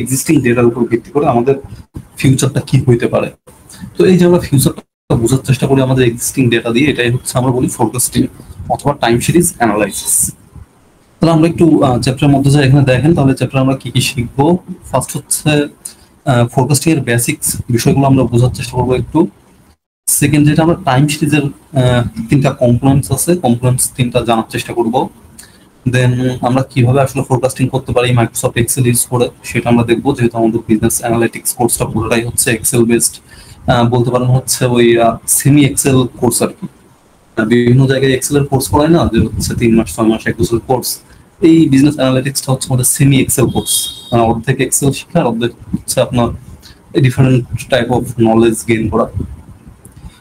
Existing ডেটার উপর ভিত্তি করে আমাদের ফিউচারটা কি হইতে পারে। তো এই যে আমরা ফিউচারটা বোঝার চেষ্টা করি আমাদের এক্সিস্টিং ডেটা দিয়ে, এটাই হচ্ছে আমরা বলি ফোরকাস্টিং অথবা টাইম সিরিজ অ্যানালাইসিস। তাহলে আমরা একটু চ্যাপ্টারের মধ্যে যাই, এখানে দেখেন তাহলে চ্যাপ্টার আমরা কি কি শিখবো। ফার্স্ট হচ্ছে ফোরকাস্টিং এর বেসিক্স বিষয়গুলো আমরা বোঝার চেষ্টা করবো একটু। সেকেন্ড যেটা আমরা টাইম সিরিজের তিনটা কম্পোনেন্টস আছে, কম্পোনেন্টস তিনটা জানার চেষ্টা করব। দেন আমরা কিভাবে আসলে ফোরকাস্টিং করতে পারি মাইক্রোসফট এক্সেল ইউজ করে সেটা আমরা দেখবো, যেহেতু আমাদের বিজনেস অ্যানালিটিক্স কোর্সটা পুরোটাই হচ্ছে এক্সেল বেসড, বলতে পারেন হচ্ছে ওই সেমি এক্সেল কোর্স আর কি। বিভিন্ন জায়গায় এক্সেল এর কোর্স করায় না, যে হচ্ছে 3 মাস 6 মাস 1 বছর কোর্স। এই বিজনেস অ্যানালিটিক্সটা হচ্ছে আমাদের সেমি এক্সেল কোর্স, অর্ধেক এক্সেল শেখা আর অর্ধেক হচ্ছে আপনার different type of knowledge gain করা।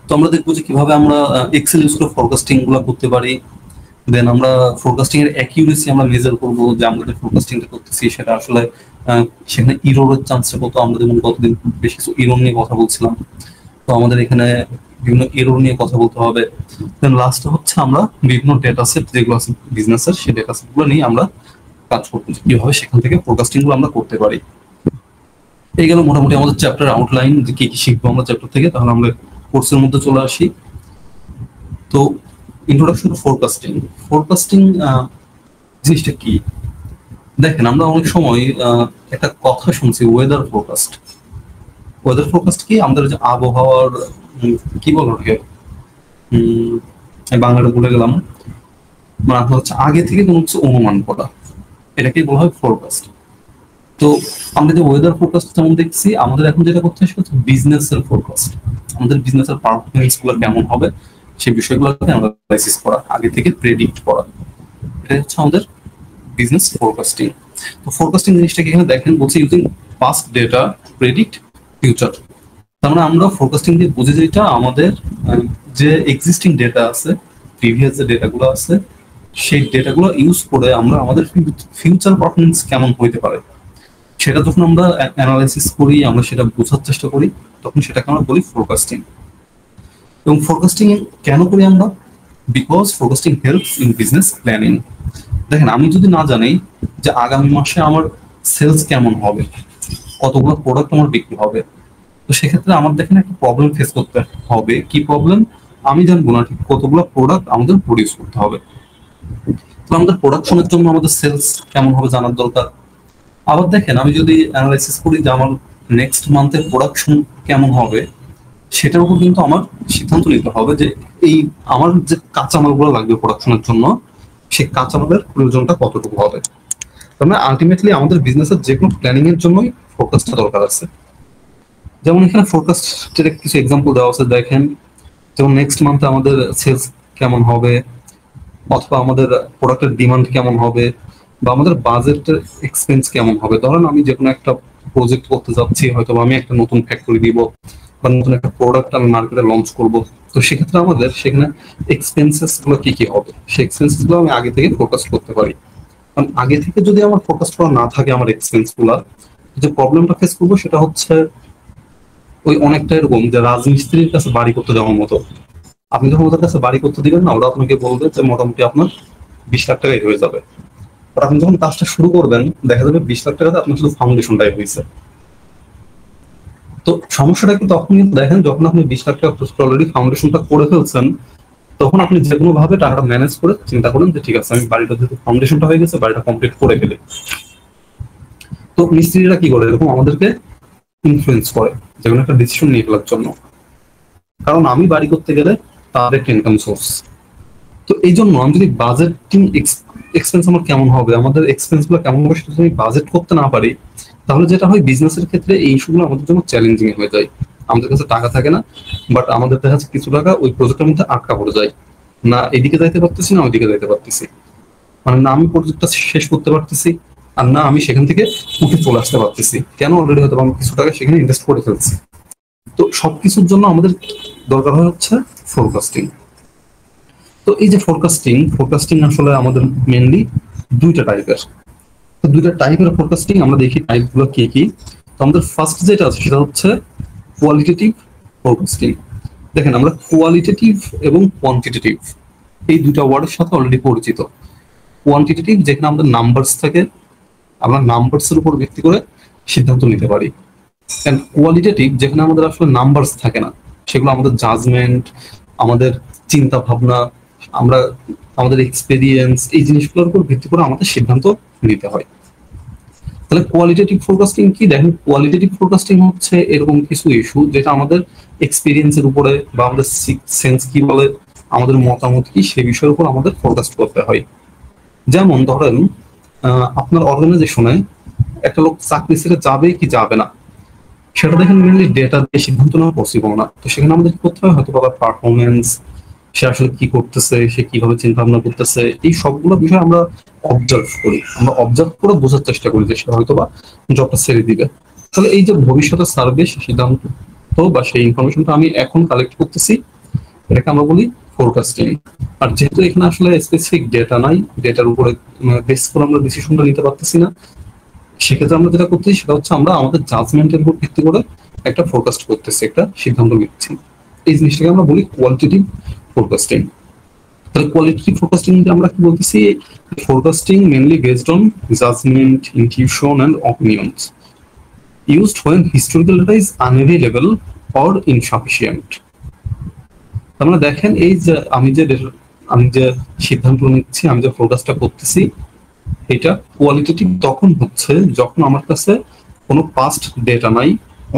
তো আমরা দেখবো যে কিভাবে আমরা এক্সেল ইউজ করে ফোরকাস্টিং গুলো করতে পারি। দেন আমরা ফোরকাস্টিং এর অ্যাকিউরেসি আমরা মেজার করবো, যে আমরা যে ফোরকাস্টিংটা করতেছি সেটা আসলে সেখানে ইরোরের চান্সটা কত। আমরা যেমন গতদিন বেশ কিছু ইরোর নিয়ে কথা বলছিলাম, তো আমাদের এখানে বিভিন্ন ইরোর নিয়ে কথা বলতে হবে। দেন লাস্টে হচ্ছে আমরা বিভিন্ন ডেটা সেট যেগুলো আছে বিজনেসের, সেই ডেটা সেট গুলো নিয়ে আমরা কাজ করবো, কিভাবে সেখান থেকে ফোরকাস্টিং গুলো আমরা করতে পারি। এই গেল মোটামুটি আমাদের চ্যাপ্টার আউটলাইন, যে কি কি শিখবো আমরা চ্যাপ্টার থেকে। তাহলে আমরা কোর্সের মধ্যে চলে আসি। তো ইন্ট্রোডাকশন টু ফোরকাস্টিং। ফোরকাস্টিং জিনিসটা কি দেখেন, আমরা অনেক সময় একটা কথা শুনছি ওয়েদার ফোরকাস্ট। ওয়েদার ফোরকাস্ট কি আমাদের যে আবহাওয়ার কি বলবো বাংলাটা ভুলে গেলাম, মানে আপনার হচ্ছে আগে থেকে কোনো কিছু অনুমান করা, এটাকেই বলা হয় ফোরকাস্ট। তো আমরা যে ওয়েদার ফোরকাস্ট যেমন দেখছি, আমাদের এখন যেটা করতে হয় সেটা হচ্ছে বিজনেসের ফোরকাস্ট। আমাদের বিজনেসের পারফরমেন্স গুলো কেমন হবে সেই বিষয়গুলোকে অ্যানালাইসিস করা, আগে থেকে প্রেডিক্ট করা, এটা হচ্ছে আমাদের বিজনেস ফোরকাস্টিং। তো ফোরকাস্টিং জিনিসটাকে এখানে দেখেন বলছে using past data predict future. তার মানে আমরা ফোরকাস্টিং দিয়ে বুঝি যেটা আমাদের যে এক্সিস্টিং ডেটা আছে, প্রিভিয়াস যে ডেটাগুলো আছে, সেই ডেটাগুলো ইউজ করে আমরা আমাদের ফিউচার পারফরমেন্স কেমন হইতে পারে সেটা যখন আমরা অ্যানালাইসিস করি, আমরা সেটা বোঝার চেষ্টা করি, তখন সেটাকে আমরা বলি ফোরকাস্টিং। এবং ফোরকাস্টিং কেন করি আমরা? Because forecasting helps in business planning. দেখেন, আমি যদি না জানি যে আগামী মাসে আমার সেলস কেমন হবে, কতগুলো প্রোডাক্ট আমার বিক্রি হবে, তো সেক্ষেত্রে আমার দেখেন একটা প্রবলেম ফেস করতে হবে। কি প্রবলেম? আমি জানবো না ঠিক কতগুলো প্রোডাক্ট আমাদের প্রডিউস করতে হবে। তো আমাদের প্রোডাকশনের জন্য আমাদের সেলস কেমন হবে জানার দরকার। আবার দেখেন, আমি যদি অ্যানালাইসিস করি যে আমার নেক্সট মান্থের প্রোডাকশন কেমন হবে, সেটার উপর কিন্তু আমার সিদ্ধান্ত নিতে হবে যে এই আমার যে কাঁচামালগুলো লাগবে প্রোডাকশনের জন্য, সেই কাঁচামালের প্রয়োজনটা কতটুকু হবে। তার মানে আলটিমেটলি আমাদের বিজনেসের যে কোনো প্ল্যানিং এর জন্যই ফোকাসটা দরকার আছে। যেমন এখানে ফোরকাস্টের কিছু এক্সাম্পল দেওয়া আছে, দেখেন যেমন নেক্সট মান্থে আমাদের সেলস কেমন হবে, অথবা আমাদের প্রোডাক্টের ডিমান্ড কেমন হবে, বা আমাদের বাজেটের এক্সপেন্স কেমন হবে। ধরেন আমি যে কোনো একটা প্রজেক্ট করতে যাচ্ছি, হয়তো আমি একটা নতুন ফ্যাক্টরি দিব বা নতুন একটা প্রোডাক্ট আমি মার্কেটে লঞ্চ করব, তো সেক্ষেত্রে আমাদের সেখানে এক্সপেন্সেস গুলো কি কি হবে, সেই এক্সপেন্সেস গুলো আমি আগে থেকে ফোকাস করতে পারি। কারণ আগে থেকে যদি আমার ফোকাস করা না থাকে আমার এক্সপেন্স গুলা, যে প্রবলেমটা ফেস করবো সেটা হচ্ছে ওই অনেকটা এরকম যে রাজমিস্ত্রির কাছে বাড়ি করতে যাওয়ার মতো। আপনি যখন ওদের কাছে বাড়ি করতে দিবেন না, ওরা আপনাকে বলবে যে মোটামুটি আপনার 20 লাখ টাকাই হয়ে যাবে। আর আপনি যখন কাজটা শুরু করবেন, দেখা যাবে 20 লাখ টাকাতে আপনার শুধু ফাউন্ডেশনটাই হয়েছে। তো সমস্যাটা কিন্তু তখন কিন্তু দেখেন, যখন আপনি 20 লাখ টাকা অলরেডি ফাউন্ডেশনটা করে ফেলছেন, তখন আপনি যে কোনো ভাবে টাকাটা ম্যানেজ করে চিন্তা করেন যে ঠিক আছে, আমি বাড়িটা যেহেতু ফাউন্ডেশনটা হয়ে গেছে, বাড়িটা কমপ্লিট করে ফেলি। তো মিস্ত্রিরা কি করে, এরকম আমাদেরকে ইনফ্লুয়েন্স করে যে কোনো একটা ডিসিশন নিয়ে ফেলার জন্য, কারণ আমি বাড়ি করতে গেলে তাদের একটা ইনকাম সোর্স। তো এই জন্য আমি যদি বাজেটিং এক্সপেন্স আমার কেমন হবে, আমাদের এক্সপেন্স গুলো কেমন হবে, সেটা যদি বাজেট করতে না পারি, তাহলে যেটা হয় বিজনেসের ক্ষেত্রে এই ইস্যুগুলো আমাদের জন্য চ্যালেঞ্জিং হয়ে যায়। আমাদের কাছে টাকা থাকে না, বাট আমাদের দেখা যাচ্ছে কিছু টাকা ওই প্রজেক্টের মধ্যে আটকা পড়ে যায়, না এদিকে যাইতে পারতেছি না ওইদিকে যাইতে পারতেছি, মানে না আমি প্রজেক্টটা শেষ করতে পারতেছি, আর না আমি সেখান থেকে উঠে চলে আসতে পারতেছি। কেন? অলরেডি হয়তো আমি কিছু টাকা সেখানে ইনভেস্ট করে ফেলছি। তো সবকিছুর জন্য আমাদের দরকার হয় হচ্ছে ফোরকাস্টিং। তো এই যে ফোরকাস্টিং, ফোরকাস্টিং আসলে আমাদের মেনলি দুইটা টাইপের। তো দুইটা টাইপের ফোরকাস্টিং আমরা দেখি টাইপগুলো কি কি। তো আমাদের ফার্স্ট যেটা আছে সেটা হচ্ছে কোয়ালিটেটিভ ফোরকাস্টিং। দেখেন, আমরা কোয়ালিটেটিভ এবং কোয়ান্টিটেটিভ এই দুইটা ওয়ার্ডের সাথে অলরেডি পরিচিত। কোয়ান্টিটেটিভ যেখানে আমাদের নাম্বারস থাকে, আমরা নাম্বারস এর উপর ভিত্তি করে সিদ্ধান্ত নিতে পারি। এন্ড কোয়ালিটেটিভ, যেখানে আমাদের আসলে নাম্বারস থাকে না, সেগুলো আমাদের জাজমেন্ট, আমাদের চিন্তা ভাবনা, আমরা আমাদের এক্সপেরিয়েন্স, এই জিনিসগুলোর উপর ভিত্তি করে আমাদের সিদ্ধান্ত নিতে হয়। তাহলে কোয়ালিটেটিভ ফোরকাস্টিং কি? দেখেন, কোয়ালিটেটিভ ফোরকাস্টিং হচ্ছে এরকম কিছু ইস্যু যেটা আমাদের এক্সপিরিয়েন্সের উপরে বা আমাদের সেন্স কি বলে, আমাদের মতামত কি, সে বিষয়ের উপর আমাদের ফোরকাস্ট করতে হয়। যেমন ধরেন, আপনার অর্গানাইজেশনে একটা লোক চাকরি ছেড়ে যাবে কি যাবে না, সেটা দেখেন মেনলি ডেটা দিয়ে সিদ্ধান্ত নেওয়া পসিবল না। তো সেখানে আমাদের কি করতে হয়, হয়তো বা পারফরমেন্স, সে আসলে কি করতেছে, সে কিভাবে চিন্তা ভাবনা করতেছে, এই সবগুলো বিষয় আমরা অবজার্ভ করি, আমরা অবজার্ভ করে বোঝার চেষ্টা করি যে সে হয়তো বা জবটা ছেড়ে দিবে। তাহলে এই যে ভবিষ্যতের সার্ভে, সিদ্ধান্ত বা সেই ইনফরমেশনটা আমি এখন কালেক্ট করতেছি, এটাকে আমরা বলি ফোরকাস্টিং। আর যেহেতু এখানে আসলে স্পেসিফিক ডেটা নাই, ডেটার উপরে বেস করে আমরা ডিসিশনটা নিতে পারতেছি না, সেক্ষেত্রে আমরা যেটা করতেছি সেটা হচ্ছে আমরা আমাদের জাজমেন্টের উপর ভিত্তি করে একটা ফোরকাস্ট করতেছি, একটা সিদ্ধান্ত নিচ্ছি। এই জিনিসটাকে আমরা বলি কোয়ালিটেটিভ ফোরকাস্টিং। তাহলে কোয়ালিটেটিভ ফোরকাস্টিং আমরা কি বলতেছি? Forecasting mainly based on judgment, intuition and opinions used when historical data is unavailable or insufficient. তাহলে দেখেন, এই যে আমি যে সিদ্ধান্ত নিচ্ছি, আমি যে ফোরকাস্টটা করতেছি, এটা কোয়ালিটেটিভ তখন হচ্ছে যখন আমার কাছে কোনো পাস্ট ডেটা নাই,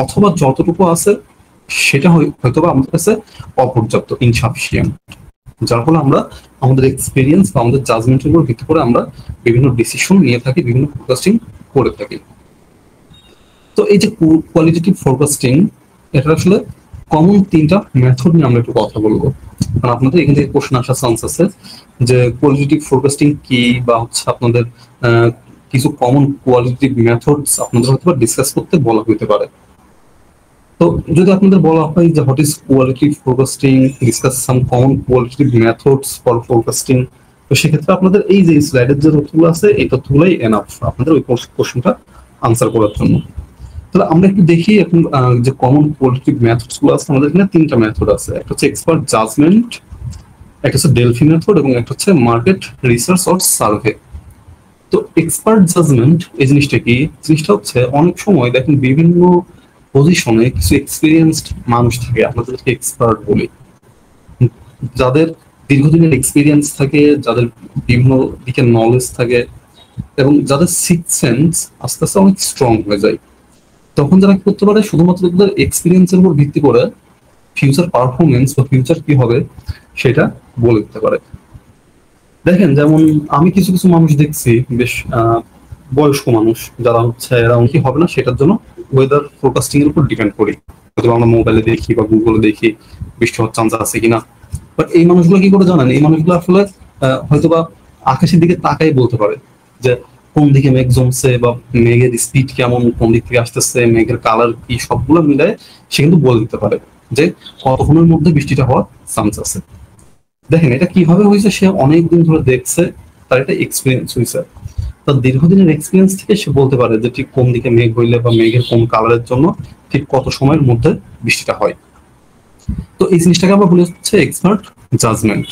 অথবা যতটুকু আছে সেটা হয়তো বা আমাদের কাছে অপর্যাপ্ত, ইনসাফিসিয়েন্ট, যার ফলে আমরা আমাদের এক্সপিরিয়েন্স বা আমাদের জাজমেন্টের উপর ভিত্তি করে আমরা বিভিন্ন ডিসিশন নিয়ে থাকি, বিভিন্ন ফোরকাস্টিং করে থাকি। তো এই যে কোয়ালিটেটিভ ফোরকাস্টিং, এটা আসলে কমন তিনটা মেথড নিয়ে আমরা একটু কথা বলবো, কারণ আপনাদের এখান থেকে কোশ্চেন আসার চান্স আছে যে কোয়ালিটেটিভ ফোরকাস্টিং কি, বা হচ্ছে আপনাদের কিছু কমন কোয়ালিটেটিভ মেথডস আপনাদের হয়তো ডিসকাস করতে বলা হতে পারে। তো যদি আপনাদের বলা হয় যে what is qualitative forecasting, discuss some common qualitative methods for forecasting, তো সেক্ষেত্রে আপনাদের এই যে স্লাইডের যে তথ্যগুলো আছে, এই তথ্যগুলোই এনাফ আপনাদের ওই কোশ্চেনটা আনসার করার জন্য। তাহলে আমরা একটু দেখি এখন যে কমন কোয়ালিটেটিভ মেথডস গুলো আছে, আমাদের এখানে তিনটা মেথড আছে। একটা হচ্ছে এক্সপার্ট জাজমেন্ট, একটা হচ্ছে ডেলফি মেথড, এবং একটা হচ্ছে মার্কেট রিসার্চ অর সার্ভে। তো এক্সপার্ট জাজমেন্ট এই জিনিসটা কি? জিনিসটা হচ্ছে অনেক সময় দেখেন বিভিন্ন পজিশনে কিছু এক্সপিরিয়েন্সড মানুষ থাকে, আমরা যাদেরকে এক্সপার্ট বলি, যাদের দীর্ঘদিনের এক্সপিরিয়েন্স থাকে, যাদের বিভিন্ন দিকে নলেজ থাকে, এবং যাদের সিক্স সেন্স আস্তে আস্তে অনেক স্ট্রং হয়ে যায়। তখন যারা কি করতে পারে, শুধুমাত্র তাদের এক্সপিরিয়েন্সের উপর ভিত্তি করে ফিউচার পারফরমেন্স বা ফিউচার কি হবে সেটা বলে দিতে পারে। দেখেন, যেমন আমি কিছু কিছু মানুষ দেখছি, বেশ বয়স্ক মানুষ, যারা হচ্ছে এরা কি হবে না সেটার জন্য ওয়েদার ফোরকাস্টিং এর উপর ডিপেন্ড করি, হয়তো আমরা মোবাইলে দেখি বা গুগলে দেখি বৃষ্টি হওয়ার চান্স আছে কিনা। বাট এই মানুষগুলো কি করে জানেন? এই মানুষগুলো আসলে হয়তোবা আকাশের দিকে তাকাই বলতে পারে যে কোন দিকে মেঘ জমছে, বা মেঘের স্পিড কেমন, কোন দিক থেকে আসতেছে, মেঘের কালার কি, সবগুলো মিলায় সে কিন্তু বলে দিতে পারে যে কতক্ষণের মধ্যে বৃষ্টিটা হওয়ার চান্স আছে। দেখেন, এটা কিভাবে হয়েছে? সে অনেকদিন ধরে দেখছে, তার একটা এক্সপিরিয়েন্স হয়েছে, তার দীর্ঘদিনের এক্সপিরিয়েন্স থেকে সে বলতে পারে যে ঠিক কোন দিকে মেঘ হইলে বা মেঘের কোন কালারের জন্য ঠিক কত সময়ের মধ্যে বৃষ্টিটা হয়। তো এই জিনিসটাকে আমরা বলি হচ্ছে এক্সপার্ট জাজমেন্ট।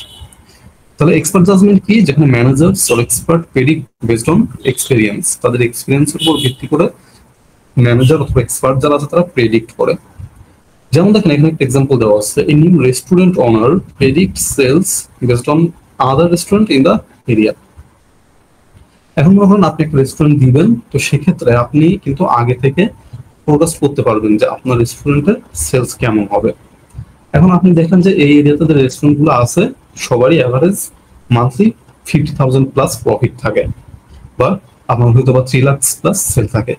তাহলে এক্সপার্ট জাজমেন্ট কি? যেখানে manager or expert predict based on experience, তাদের এক্সপিরিয়েন্সের উপর ভিত্তি করে ম্যানেজার অথবা এক্সপার্ট যারা আছে তারা প্রেডিক্ট করে। যেমন দেখেন, এখানে একটা এক্সাম্পল দেওয়া আছে, a new restaurant owner predict sales based on other restaurant in the area. এখন মনে করেন আপনি একটা রেস্টুরেন্ট দিবেন, তো সেক্ষেত্রে আপনি কিন্তু আগে থেকে ফোরকাস্ট করতে পারবেন যে আপনার রেস্টুরেন্টের সেলস কেমন হবে। এখন আপনি দেখেন যে এই এরিয়াতে যে রেস্টুরেন্ট গুলো আছে, সবারই অ্যাভারেজ মান্থলি 50,000 প্লাস প্রফিট থাকে, বা আপনার হয়তো বা 3 লাখ প্লাস সেল থাকে।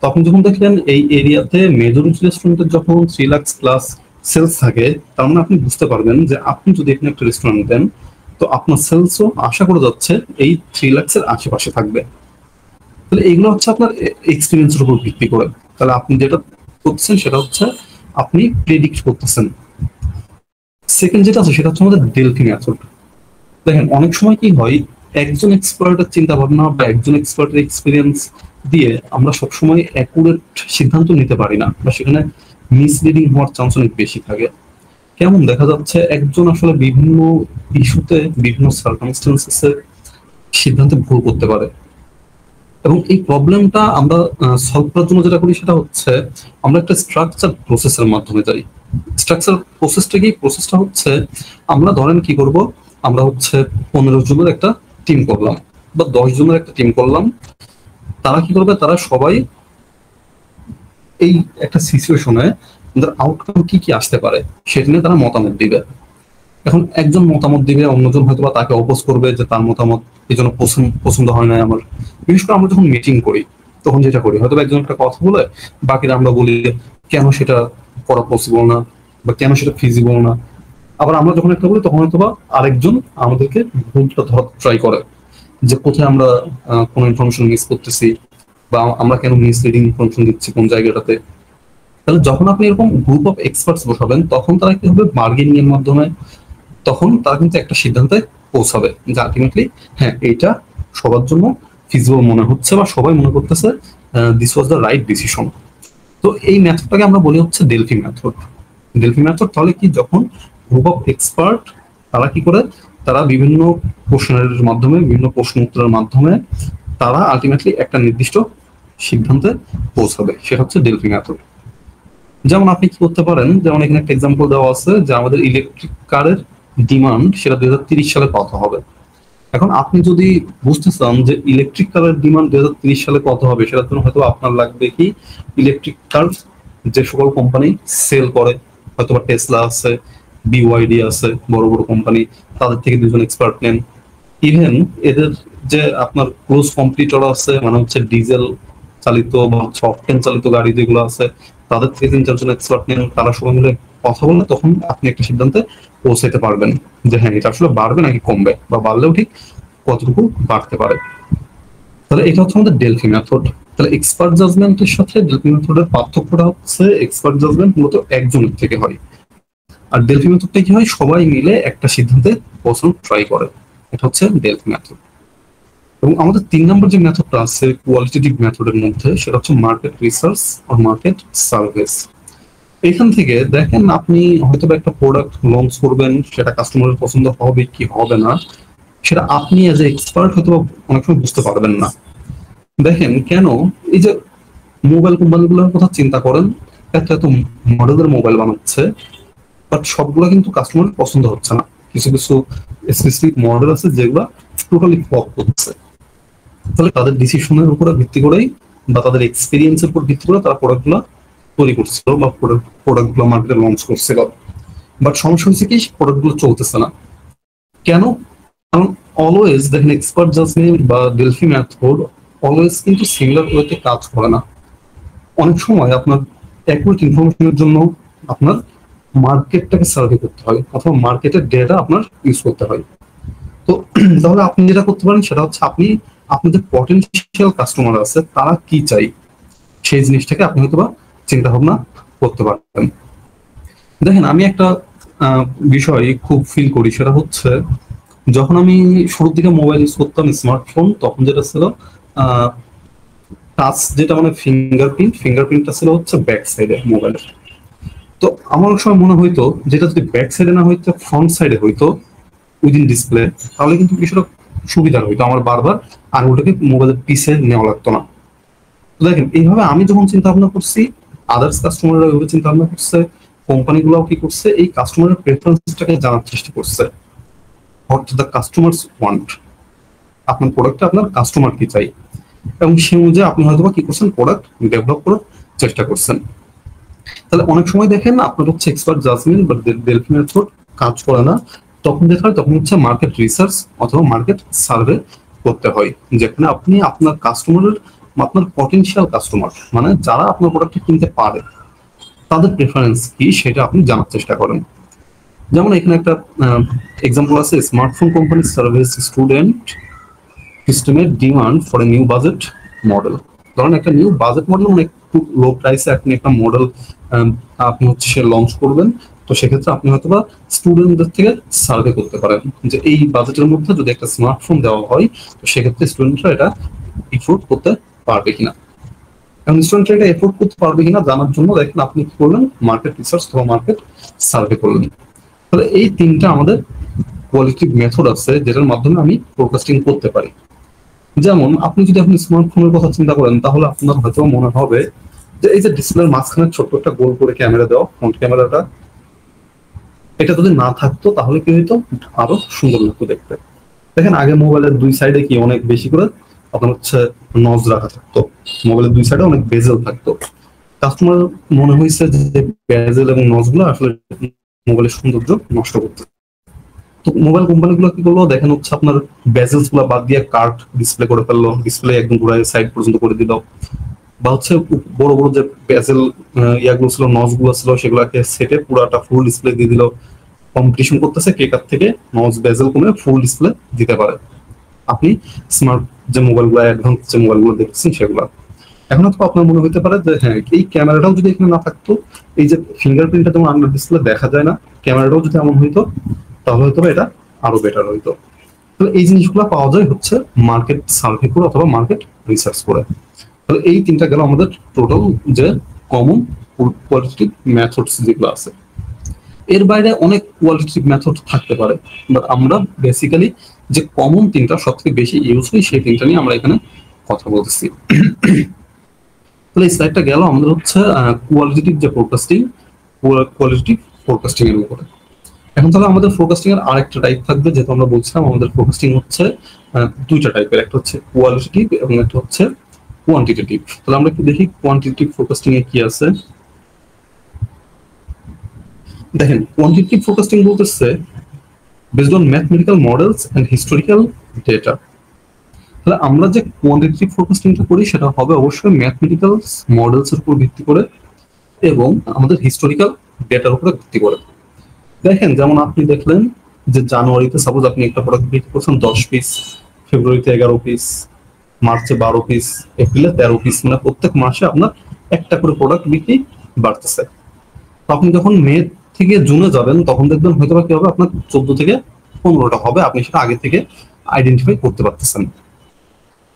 তখন যখন দেখলেন এই এরিয়াতে মেজরিটি রেস্টুরেন্টের যখন 3 লাখ প্লাস সেলস থাকে, তার মানে আপনি বুঝতে পারবেন যে আপনি যদি এখানে একটা রেস্টুরেন্ট দেন, তো আপনার সেলসও আশা করা যাচ্ছে এই 3 লাখের আশেপাশে থাকবে। তাহলে এগুলো হচ্ছে আপনার এক্সপিরিয়েন্সের উপর ভিত্তি করে। তাহলে আপনি যেটা করছেন সেটা হচ্ছে আপনি প্রেডিক্ট করতেছেন। সেকেন্ড যেটা আছে সেটা হচ্ছে আমাদের ডেলফি মেথড। দেখেন, অনেক সময় কি হয়, একজন এক্সপার্টের চিন্তা ভাবনা বা একজন এক্সপার্টের এক্সপিরিয়েন্স দিয়ে আমরা সবসময় অ্যাকুরেট সিদ্ধান্ত নিতে পারি না, বা সেখানে মিসলিডিং হওয়ার চান্স অনেক বেশি থাকে। কেমন দেখা যাচ্ছে, একজন আসলে বিভিন্ন ইস্যুতে বিভিন্ন সার্কামস্টেন্সেসে সিদ্ধান্তে ভুল করতে পারে, এবং এই প্রবলেমটা আমরা সলভ করার জন্য যেটা করি সেটা হচ্ছে আমরা একটা স্ট্রাকচার প্রসেসের মাধ্যমে যাই। স্ট্রাকচার প্রসেসটা কি? প্রসেসটা হচ্ছে আমরা ধরেন কি করব, আমরা হচ্ছে 15 জনের একটা টিম করলাম বা 10 জনের একটা টিম করলাম। তারা কি করবে? তারা সবাই এই একটা সিচুয়েশনে তাদের আউটকাম কি কি আসতে পারে সেটা নিয়ে তারা মতামত দিবে। এখন একজন মতামত দিবে, অন্যজন হয়তো বা তাকে অপোজ করবে যে তার মতামত এই জন্য পছন্দ হয় না আমার। বিশেষ করে আমরা যখন মিটিং করি তখন যেটা করি, হয়তো একজন একটা কথা বলে বাকিরা আমরা বলি কেন সেটা করা পসিবল না বা কেন সেটা ফিজিবল না। আবার আমরা যখন একটা বলি তখন হয়তো বা আরেকজন আমাদেরকে ভুলটা ধরার ট্রাই করে যে কোথায় আমরা কোনো ইনফরমেশন মিস করতেছি বা আমরা কেন মিসলিডিং ইনফরমেশন দিচ্ছি কোন জায়গাটাতে। তাহলে যখন আপনি এরকম গ্রুপ অফ এক্সপার্টস বসাবেন তখন তারা কি হবে, বার্গেনিং এর মাধ্যমে তখন তারা কিন্তু একটা সিদ্ধান্তে পৌঁছাবে যে আলটিমেটলি হ্যাঁ এইটা সবার জন্য ফিজিবল মনে হচ্ছে বা সবাই মনে করতেছে this was the right decision. তো এই মেথডটাকে আমরা বলি হচ্ছে ডেলফি মেথড। ডেলফি মেথড তাহলে কি, যখন গ্রুপ অফ এক্সপার্ট তারা কি করে, তারা বিভিন্ন প্রশ্নের মাধ্যমে, বিভিন্ন প্রশ্ন উত্তরের মাধ্যমে তারা আলটিমেটলি একটা নির্দিষ্ট সিদ্ধান্তে পৌঁছাবে, সেটা হচ্ছে ডেলফি মেথড। যেমন আপনি কি করতে পারেন, যেমন এখানে একটা এক্সাম্পল দেওয়া আছে যে আমাদের ইলেকট্রিক কারের ডিমান্ড সেটা 2030 সালে কত হবে। এখন আপনি যদি বুঝতে চান যে ইলেকট্রিক কারের ডিমান্ড 2030 সালে কত হবে, সেটার জন্য হয়তো আপনার লাগবে কি, ইলেকট্রিক কার যে সকল কোম্পানি সেল করে, হয়তো বা টেসলা আছে, বিওয়াইডি আছে, বড় বড় কোম্পানি, তাদের থেকে দুজন এক্সপার্ট নেন। ইভেন এদের যে আপনার ক্লোজ কম্পিটিটর আছে, মানে হচ্ছে ডিজেল চালিত বা অকটেন চালিত গাড়ি যেগুলো আছে, তাদের থেকে 3-4 জন এক্সপার্ট নেন, তারা সবাই মিলে কথা বললে তখন আপনি একটা সিদ্ধান্তে পৌঁছাতে পারবেন যে হ্যাঁ এটা আসলে বাড়বে নাকি কমবে, বা বাড়লেও ঠিক কতটুকু বাড়তে পারে। তাহলে এটা হচ্ছে আমাদের ডেলফি মেথড। তাহলে এক্সপার্ট জাজমেন্টের সাথে ডেলফি মেথডের পার্থক্যটা হচ্ছে এক্সপার্ট জাজমেন্ট মূলত একজনের থেকে হয়, আর ডেলফি মেথডটা কি হয়, সবাই মিলে একটা সিদ্ধান্তে পৌঁছানোর ট্রাই করে। এটা হচ্ছে ডেলফি মেথড। এবং আমাদের 3 নম্বর যে মেথডটা আছে কোয়ালিটেটিভ মেথডের মধ্যে, সেটা হচ্ছে মার্কেট রিসার্চ আর মার্কেট সার্ভিস। এখান থেকে দেখেন আপনি হয়তো একটা প্রোডাক্ট লঞ্চ করবেন, সেটা কাস্টমারের পছন্দ হবে কি হবে না সেটা আপনি এজ এ এক্সপার্ট হয়তো অনেক সময় বুঝতে পারবেন না। দেখেন কেন, এই যে মোবাইল কোম্পানিগুলোর কথা চিন্তা করেন, একটা এত মডেলের মোবাইল বানাচ্ছে, বাট সবগুলো কিন্তু কাস্টমার পছন্দ হচ্ছে না। কিছু কিছু স্পেসিফিক মডেল আছে যেগুলো টোটালি ফ্লপ করছে। তাহলে তাদের ডিসিশনের উপরে ভিত্তি করেই বা তাদের এক্সপিরিয়েন্সের উপর ভিত্তি করে তারা প্রোডাক্টগুলো তৈরি করছিল বা প্রোডাক্টগুলো মার্কেটে লঞ্চ করছিল। বাট সমস্যা হচ্ছে কি, প্রোডাক্টগুলো চলতেছে না। কেন? কারণ অলওয়েজ দেখেন এক্সপার্ট জাজমেন্ট বা ডেলফি মেথড অলওয়েজ কিন্তু সিমিলার ওয়েতে কাজ করে না। অনেক সময় আপনার অ্যাকুরেট ইনফরমেশনের জন্য আপনার মার্কেটটাকে সার্ভে করতে হয় অথবা মার্কেটের ডেটা আপনার ইউজ করতে হয়। তো তাহলে আপনি যেটা করতে পারেন সেটা হচ্ছে আপনি আপনাদের পটেনশিয়াল কাস্টমার আছে তারা কি চাই সেই জিনিসটাকে আপনি হয়তো বা চিন্তা ভাবনা করতে পারবেন। দেখেন আমি একটা বিষয় খুব ফিল করি, সেটা হচ্ছে যখন আমি শুরুর দিকে মোবাইল ইউজ করতাম, স্মার্টফোন, তখন যেটা ছিল টাচ, যেটা মানে ফিঙ্গারপ্রিন্টটা ছিল হচ্ছে ব্যাক সাইডে মোবাইলের। তো আমার অনেক সময় মনে হইতো যেটা যদি ব্যাক সাইডে না হইতো ফ্রন্ট সাইডে হইতো উইদিন ডিসপ্লে, তাহলে কিন্তু কিছুটা সুবিধার হইতো, আমার বারবার আঙুলটাকে মোবাইলের পিছে নেওয়া লাগতো না। তো দেখেন এইভাবে আমি যখন চিন্তা ভাবনা করছি, আদার্স কাস্টমাররা ওইভাবে চিন্তা ভাবনা করছে, কোম্পানিগুলোও কি করছে, এই কাস্টমারের প্রেফারেন্সটাকে জানার চেষ্টা করছে। হোয়াট দ্য কাস্টমার্স ওয়ান্ট, আপনার প্রোডাক্টে আপনার কাস্টমার কি চাই, এবং সেই অনুযায়ী আপনি হয়তো কি করছেন, প্রোডাক্ট ডেভেলপ করার চেষ্টা করছেন। তাহলে অনেক সময় দেখেন আপনার হচ্ছে এক্সপার্ট জাজমেন্ট বা ডেলফি মেথড কাজ করে না, তখন দেখা হয় তখন হচ্ছে মার্কেট রিসার্চ অথবা মার্কেট সার্ভে করতে হয়, যেখানে আপনি আপনার কাস্টমারের, আপনার পটেনশিয়াল কাস্টমার মানে যারা আপনার প্রোডাক্টটা কিনতে পারে তাদের প্রেফারেন্স কি সেটা আপনি জানার চেষ্টা করেন। যেমন এখানে একটা এক্সাম্পল আছে, স্মার্টফোন কোম্পানি সার্ভিস স্টুডেন্ট সিস্টেমের demand for a new budget model. ধরেন একটা নিউ বাজেট মডেল মানে একটু লো প্রাইসে আপনি একটা মডেল আপনি হচ্ছে সে লঞ্চ করবেন। তো সেক্ষেত্রে আপনি হয়তো বা স্টুডেন্টদের থেকে সার্ভে করতে পারেন যে এই বাজেটের মধ্যে যদি একটা স্মার্টফোন দেওয়া হয় তো সেক্ষেত্রে স্টুডেন্টরা এটা এফোর্ড করতে পারবে কিনা। এবং স্টুডেন্টরা এটা এফোর্ড করতে পারবে কিনা জানার জন্য দেখেন আপনি কি করলেন, মার্কেট রিসার্চ অথবা মার্কেট সার্ভে করলেন। তাহলে এই 3টা আমাদের কোয়ালিটিভ মেথড আছে যেটার মাধ্যমে আমি ফোরকাস্টিং করতে পারি। যেমন আপনি যদি আপনি স্মার্টফোনের কথা চিন্তা করেন তাহলে আপনার হয়তো মনে হবে যে এই যে ডিসপ্লের মাঝখানে ছোট্ট একটা গোল করে ক্যামেরা দেওয়া ফ্রন্ট ক্যামেরাটা, এটা যদি না থাকতো তাহলে কি হইতো, আরো সুন্দর লাগতো দেখতে। দেখেন আগে মোবাইলের দুই সাইডে কি অনেক বেশি করে আপনার হচ্ছে নজ রাখা থাকতো, মোবাইলের দুই সাইডে অনেক বেজেল থাকতো। কাস্টমার মনে হয়েছে যে বেজেল এবং নজ গুলো আসলে মোবাইলের সৌন্দর্য নষ্ট করতে। তো মোবাইল কোম্পানি গুলো কি করলো, দেখেন হচ্ছে আপনার বেজেলস গুলো বাদ দিয়ে কার্ভ ডিসপ্লে করে ফেললো, ডিসপ্লে একদম পুরো সাইড পর্যন্ত করে দিল। বা হচ্ছে বড় বড় যে বেজেল ইয়াগুলো ছিল, নজ গুলো ছিল, সেগুলোকে সেটে পুরাটা ফুল ডিসপ্লে দিয়ে দিল। কম্পিটিশন করতেছে কে কার থেকে নজ বেজেল কমে ফুল ডিসপ্লে দিতে পারে। আপনি স্মার্ট যে মোবাইলগুলো, অ্যাডভান্স যে মোবাইলগুলো দেখছেন সেগুলো। এখন তো আপনার মনে হতে পারে যে হ্যাঁ, এই ক্যামেরাটাও যদি এখানে না থাকতো, এই যে ফিঙ্গারপ্রিন্টটা যেমন আন্ডার ডিসপ্লে দেখা যায় না, ক্যামেরাটাও যদি এমন হইতো তাহলে হয়তো এটা আরো বেটার হইতো। তাহলে এই জিনিসগুলো পাওয়া যায় হচ্ছে মার্কেট সার্ভে করে অথবা মার্কেট রিসার্চ করে। তাহলে এই তিনটা গেল আমাদের টোটাল যে কমন কোয়ালিটেটিভ মেথডস যেগুলো আছে। এর বাইরে অনেক কোয়ালিটেটিভ মেথড থাকতে পারে, বাট আমরা বেসিক্যালি যে কমন তিনটা সব থেকে বেশি ইউজ হয় সেই তিনটা নিয়ে আমরা এখানে কথা বলতেছি। তাহলে এই স্লাইডটা গেল আমাদের হচ্ছে কোয়ালিটেটিভ যে ফোরকাস্টিং, কোয়ালিটেটিভ ফোরকাস্টিং এর উপরে। এখন তাহলে আমাদের ফোরকাস্টিং এর আরেকটা টাইপ থাকবে, যেহেতু আমরা বলছিলাম আমাদের ফোরকাস্টিং হচ্ছে দুইটা টাইপের, একটা হচ্ছে কোয়ালিটেটিভ এবং একটা হচ্ছে কোয়ান্টিটেটিভ। তাহলে আমরা একটু দেখি কোয়ান্টিটেটিভ ফোরকাস্টিং এ কি আছে। দেখেন কোয়ান্টিটেটিভ ফোরকাস্টিং বলতেছে based on mathematical models and historical data. তাহলে আমরা যে কোয়ান্টিটেটিভ ফোরকাস্টিংটা করি সেটা হবে অবশ্যই ম্যাথমেটিক্যাল মডেলস এর উপর ভিত্তি করে এবং আমাদের হিস্টোরিক্যাল ডেটার উপরে ভিত্তি করে। দেখেন যেমন আপনি দেখলেন যে জানুয়ারিতে সাপোজ আপনি একটা প্রোডাক্ট বিক্রি করছেন 10 পিস, ফেব্রুয়ারিতে 11 পিস, মার্চে 12 পিস, এপ্রিলে 13 পিস, মানে প্রত্যেক মাসে আপনার একটা করে প্রোডাক্ট বিক্রি বাড়তেছে। তো আপনি যখন মে থেকে জুনে যাবেন তখন দেখবেন হয়তো বা কি হবে, আপনার 14 থেকে 15টা হবে, আপনি সেটা আগে থেকে আইডেন্টিফাই করতে পারতেছেন।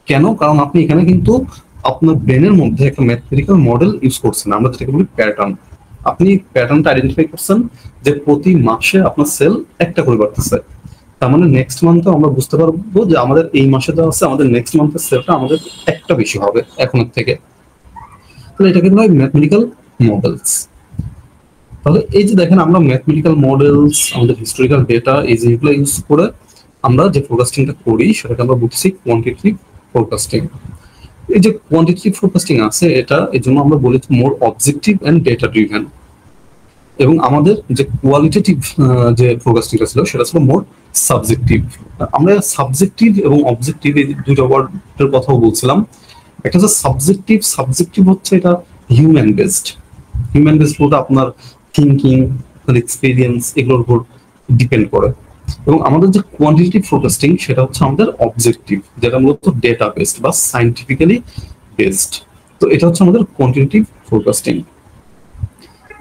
কেন? কারণ আপনি এখানে কিন্তু আপনার ব্রেনের মধ্যে একটা ম্যাথমেটিক্যাল মডেল ইউজ করছেন, আমরা যেটাকে বলি প্যাটার্ন। আপনি প্যাটার্নটা আইডেন্টিফাই করছেন যে প্রতি মাসে আপনার সেল একটা করে বাড়তেছে, তার মানে নেক্সট মান্থে আমরা বুঝতে পারবো যে আমাদের এই মাসে যা আছে আমাদের নেক্সট মান্থের সেলটা আমাদের একটা বেশি হবে এখনের থেকে। তাহলে এটাকে বলা হয় ম্যাথমেটিক্যাল মডেলস। তাহলে এই যে দেখেন আমরা ম্যাথমেটিক্যাল মডেলস, আমাদের হিস্টোরিক্যাল ডেটা, এই যেগুলো ইউজ করে আমরা যে ফোরকাস্টিংটা করি সেটাকে আমরা বলছি কোয়ান্টিটেটিভ ফোরকাস্টিং। এই যে কোয়ান্টিটেটিভ ফোরকাস্টিং আছে এটা এই জন্য আমরা বলি মোর অবজেক্টিভ এন্ড ডেটা ড্রিভেন, এবং আমাদের যে কোয়ালিটেটিভ যে ফোরকাস্টিংটা ছিল সেটা ছিল মোর সাবজেক্টিভ। আমরা সাবজেক্টিভ এবং অবজেক্টিভ এই দুটো ওয়ার্ডের কথাও বলছিলাম। একটা হচ্ছে সাবজেক্টিভ, সাবজেক্টিভ হচ্ছে এটা হিউম্যান বেসড, হিউম্যান বেসড বলতে আপনার থিঙ্কিং, এক্সপিরিয়েন্স এগুলোর উপর ডিপেন্ড করে। এবং আমাদের যে কোয়ান্টিটেটিভ ফোরকাস্টিং সেটা হচ্ছে আমাদের অবজেক্টিভ, যেটা মূলত ডেটা বেসড বা সাইন্টিফিক্যালি বেসড। তো এটা হচ্ছে আমাদের কোয়ান্টিটেটিভ ফোরকাস্টিং।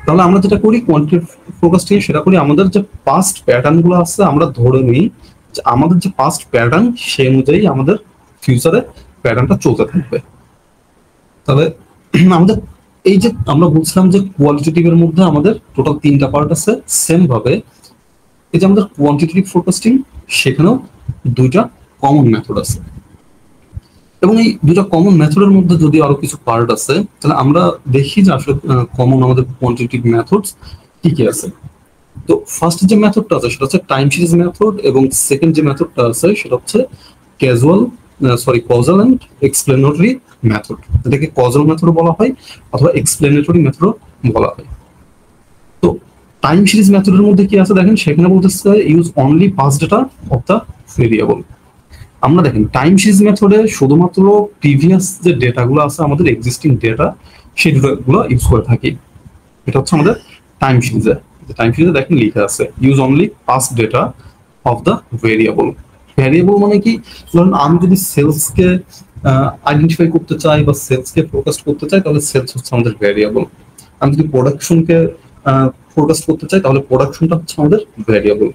তাহলে আমরা যেটা করি কোয়ান্টিটেটিভ ফোরকাস্টিং, সেটা করি আমাদের যে পাস্ট প্যাটার্ন গুলো আছে আমরা ধরে নিই যে আমাদের যে পাস্ট প্যাটার্ন সেই অনুযায়ী আমাদের ফিউচারে প্যাটার্নটা চলতে থাকবে। তাহলে আমাদের এই যে আমরা বলছিলাম যে কোয়ালিটেটিভ এর মধ্যে আমাদের টোটাল তিনটা পার্ট আছে, সেম ভাবে এই যে আমাদের কোয়ান্টিটেটিভ ফোরকাস্টিং সেখানেও দুইটা কমন মেথড আছে। এবং এই দুইটা কমন মেথডের মধ্যে যদি আরো কিছু পার্ট আছে তাহলে আমরা দেখি যে আসলে কমন আমাদের কোয়ান্টিটেটিভ মেথডস কি কি আছে। তো ফার্স্ট যে মেথডটা আছে সেটা হচ্ছে টাইম সিরিজ মেথড, এবং সেকেন্ড যে মেথডটা আছে সেটা হচ্ছে কজাল এন্ড এক্সপ্লেনেটরি মেথড, যেটাকে কজাল মেথড বলা হয় অথবা এক্সপ্লেনেটরি মেথড বলা হয়। তো টাইম সিরিজ মেথডের মধ্যে কি আছে দেখেন, সেখানে বলতেছে use only pass data of the variable. আমরা দেখেন টাইম সিরিজ মেথডে শুধুমাত্র প্রিভিয়াস যে ডেটাগুলো আছে আমাদের এক্সিস্টিং ডেটা সেই ডেটাগুলো ইউজ করে থাকি। এটা হচ্ছে আমাদের টাইম সিরিজে, টাইম সিরিজে দেখেন লিখা আছে use only past data of the variable. Variable মানে কি, ধরুন আমি যদি সেলসকে আইডেন্টিফাই করতে চাই বা সেলসকে ফোকাস্ট করতে চাই তাহলে সেলস হচ্ছে আমাদের ভেরিয়েবল। আমি যদি প্রোডাকশনকে ফোকাস্ট করতে চাই তাহলে প্রোডাকশনটা হচ্ছে আমাদের ভেরিয়েবল।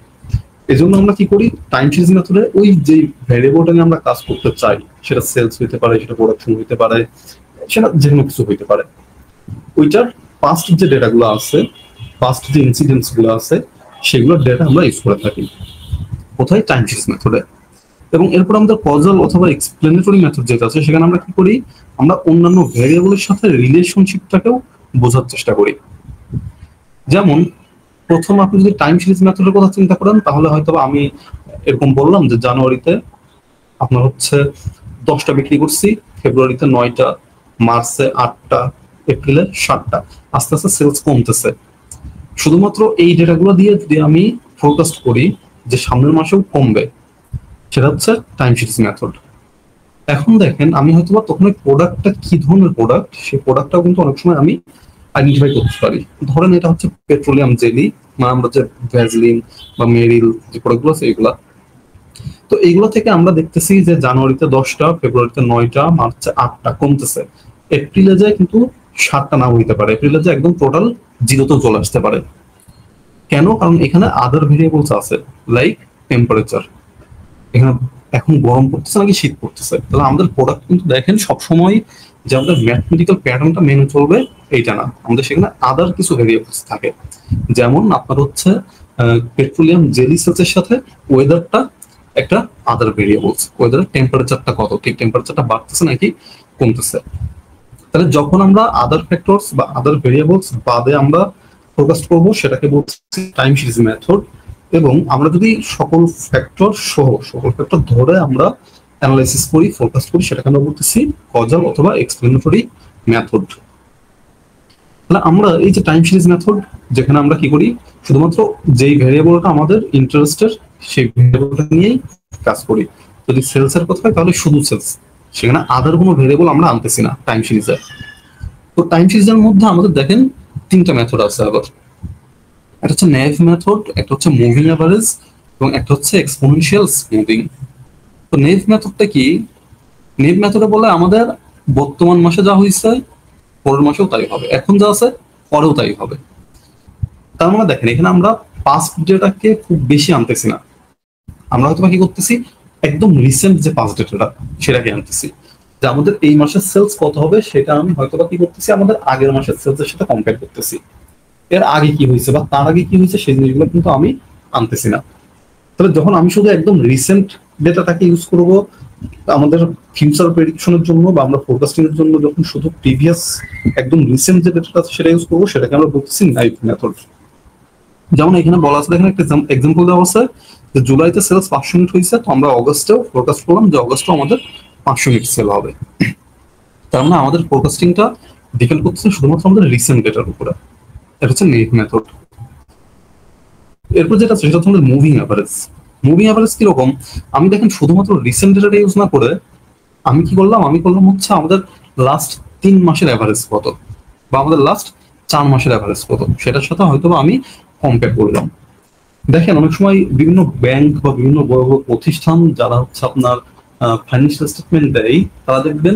এই জন্য আমরা কি করি, টাইম সিরিজ মেথডে ওই যে ভেরিয়েবলটা নিয়ে আমরা কাজ করতে চাই, সেটা সেলস হইতে পারে, সেটা প্রোডাকশন হইতে পারে, সেটা যে কোনো কিছু হইতে পারে, ওইটার পাস্ট যে ডেটাগুলো আছে, পাস্ট যে ইনসিডেন্টস গুলো আছে সেগুলোর ডেটা আমরা ইউজ করে থাকি কোথায়, টাইম সিরিজ মেথডে। এবং এরপর আমাদের কজাল অথবা এক্সপ্লেনেটরি মেথড যেটা আছে সেখানে আমরা কি করি, আমরা অন্যান্য ভ্যারিয়েবলের সাথে রিলেশনশিপটাকেও বোঝার চেষ্টা করি। যেমন প্রথম আপনি যদি টাইম সিরিজ মেথডের কথা চিন্তা করেন, তাহলে হয়তো আমি এরকম বললাম যে জানুয়ারিতে আপনার হচ্ছে 10টা বিক্রি করছি, ফেব্রুয়ারিতে 9টা, মার্চে 8টা, এপ্রিলে 7টা। আস্তে আস্তে সেলস কমতেছে। শুধুমাত্র এই ডেটাগুলো দিয়ে যদি আমি ফোরকাস্ট করি যে সামনের মাসেও কমবে, সেটা হচ্ছে টাইম সিরিজ মেথড। এখন দেখেন আমি হয়তো বা তখন ওই প্রোডাক্টটা কি ধরনের প্রোডাক্ট, সেই প্রোডাক্টটাও কিন্তু অনেক সময় আমি আইডেন্টিফাই করতে পারি। ধরেন এটা হচ্ছে পেট্রোলিয়াম জেলি, মানে আমরা যে ভ্যাজলিন বা মেরিল যে প্রোডাক্টগুলো আছে এগুলা। তো এইগুলো থেকে আমরা দেখতেছি যে জানুয়ারিতে 10টা, ফেব্রুয়ারিতে 9টা, মার্চে 8টা কমতেছে। এপ্রিলে যায় কিন্তু 7টা নাও হইতে পারে, এপ্রিলে যায় একদম টোটাল জিরোতেও চলে আসতে পারে। কেন? কারণ এখানে আদার ভেরিয়েবলস আছে, লাইক টেম্পারেচার। এখানে এখন গরম পড়তেছে নাকি শীত পড়তেছে, তাহলে আমাদের প্রোডাক্ট কিন্তু দেখেন সবসময় যে আমাদের ম্যাথমেটিক্যাল প্যাটার্নটা মেনে চলবে এইটা না, আমাদের সেখানে আদার কিছু ভেরিয়েবলস থাকে। যেমন আপনার হচ্ছে পেট্রোলিয়াম জেলি সেলসের সাথে ওয়েদারটা একটা আদার ভেরিয়েবলস। ওয়েদারের টেম্পারেচারটা কত, ঠিক টেম্পারেচারটা বাড়তেছে নাকি কমতেছে। তাহলে যখন আমরা আদার ফ্যাক্টরস বা আদার ভেরিয়েবলস বাদে আমরা ফোকাস করবো, সেটাকে বলছি টাইম সিরিজ মেথড। এবং আমরা যদি সকল ফ্যাক্টর সহ সকল ফ্যাক্টর ধরে আমরা অ্যানালাইসিস করি, ফোকাস করি, সেটাকে আমরা বলতেছি কজাল অথবা এক্সপ্লেনেটরি মেথড। তাহলে আমরা এই যে টাইম সিরিজ মেথড, যেখানে আমরা কি করি, শুধুমাত্র যেই ভেরিয়েবলটা আমাদের ইন্টারেস্টের সেই ভেরিয়েবলটা নিয়েই কাজ করি। যদি সেলস এর কথা হয় তাহলে শুধু সেলস, সেখানে আদার কোনো ভেরিয়েবল আমরা আনতেছি না টাইম সিরিজে। তো টাইম সিরিজের মধ্যে আমাদের দেখেন 3টা মেথড আছে আবার। একটা হচ্ছে নেভ মেথড, একটা হচ্ছে মুভিং অ্যাভারেজ, এবং একটা হচ্ছে এক্সপোনেনশিয়াল স্মুথিং। তো নেভ মেথডটা কি? নেভ মেথডে বলে আমাদের বর্তমান মাসে যা হয়েছে পরের মাসেও তাই হবে, এখন যা আছে পরেও তাই হবে। তার মানে দেখেন এখানে আমরা পাস্ট ডেটাকে খুব বেশি আনতেছি না, আমরা হয়তো কি করতেছি, একদম রিসেন্ট যে পাস্ট ডেটাটা সেটাকে আনতেছি। যে আমাদের এই মাসের সেলস কত হবে সেটা আমি হয়তো কি করতেছি, আমাদের আগের মাসের সেলসের সাথে কম্পেয়ার করতেছি। এর আগে কি হয়েছে বা তার আগে কি হয়েছে সেই জিনিসগুলো কিন্তু আমি আনতেছি না। তাহলে যখন আমি শুধু একদম রিসেন্ট ডেটাটাকে ইউজ করব আমাদের ফিউচার প্রেডিকশনের জন্য বা আমরা ফোরকাস্টিং এর জন্য, যখন শুধু প্রিভিয়াস একদম রিসেন্ট যে ডেটাটা আছে সেটা ইউজ করবো, সেটাকে আমরা বলতেছি নাইভ মেথড। যেমন এখানে বলা আছে, দেখেন একটা এক্সাম্পল দেওয়া আছে যে জুলাইতে সেলস 500 ইউনিট হয়েছে, তো আমরা অগস্টেও ফোরকাস্ট করলাম যে অগস্টে আমাদের 500 ইউনিট সেল হবে। তার মানে আমাদের ফোরকাস্টিংটা ডিপেন্ড করতেছে শুধুমাত্র আমাদের রিসেন্ট ডেটার উপরে। এটা হচ্ছে নেভ মেথড। এরপর যেটা সেটা হচ্ছে আমাদের মুভিং অ্যাভারেজ। মুভিং অ্যাভারেজ কিরকম? আমি দেখেন শুধুমাত্র রিসেন্ট ডেটাটা ইউজ না করে আমি কি করলাম, আমি করলাম হচ্ছে আমাদের লাস্ট 3 মাসের অ্যাভারেজ কত বা আমাদের লাস্ট 4 মাসের অ্যাভারেজ কত, সেটার সাথে হয়তো আমি কম্পেয়ার করলাম। দেখেন অনেক সময় বিভিন্ন ব্যাংক বা বিভিন্ন বড় বড় প্রতিষ্ঠান যারা হচ্ছে আপনার ফাইন্যান্সিয়াল স্টেটমেন্ট দেয়, তারা দেখবেন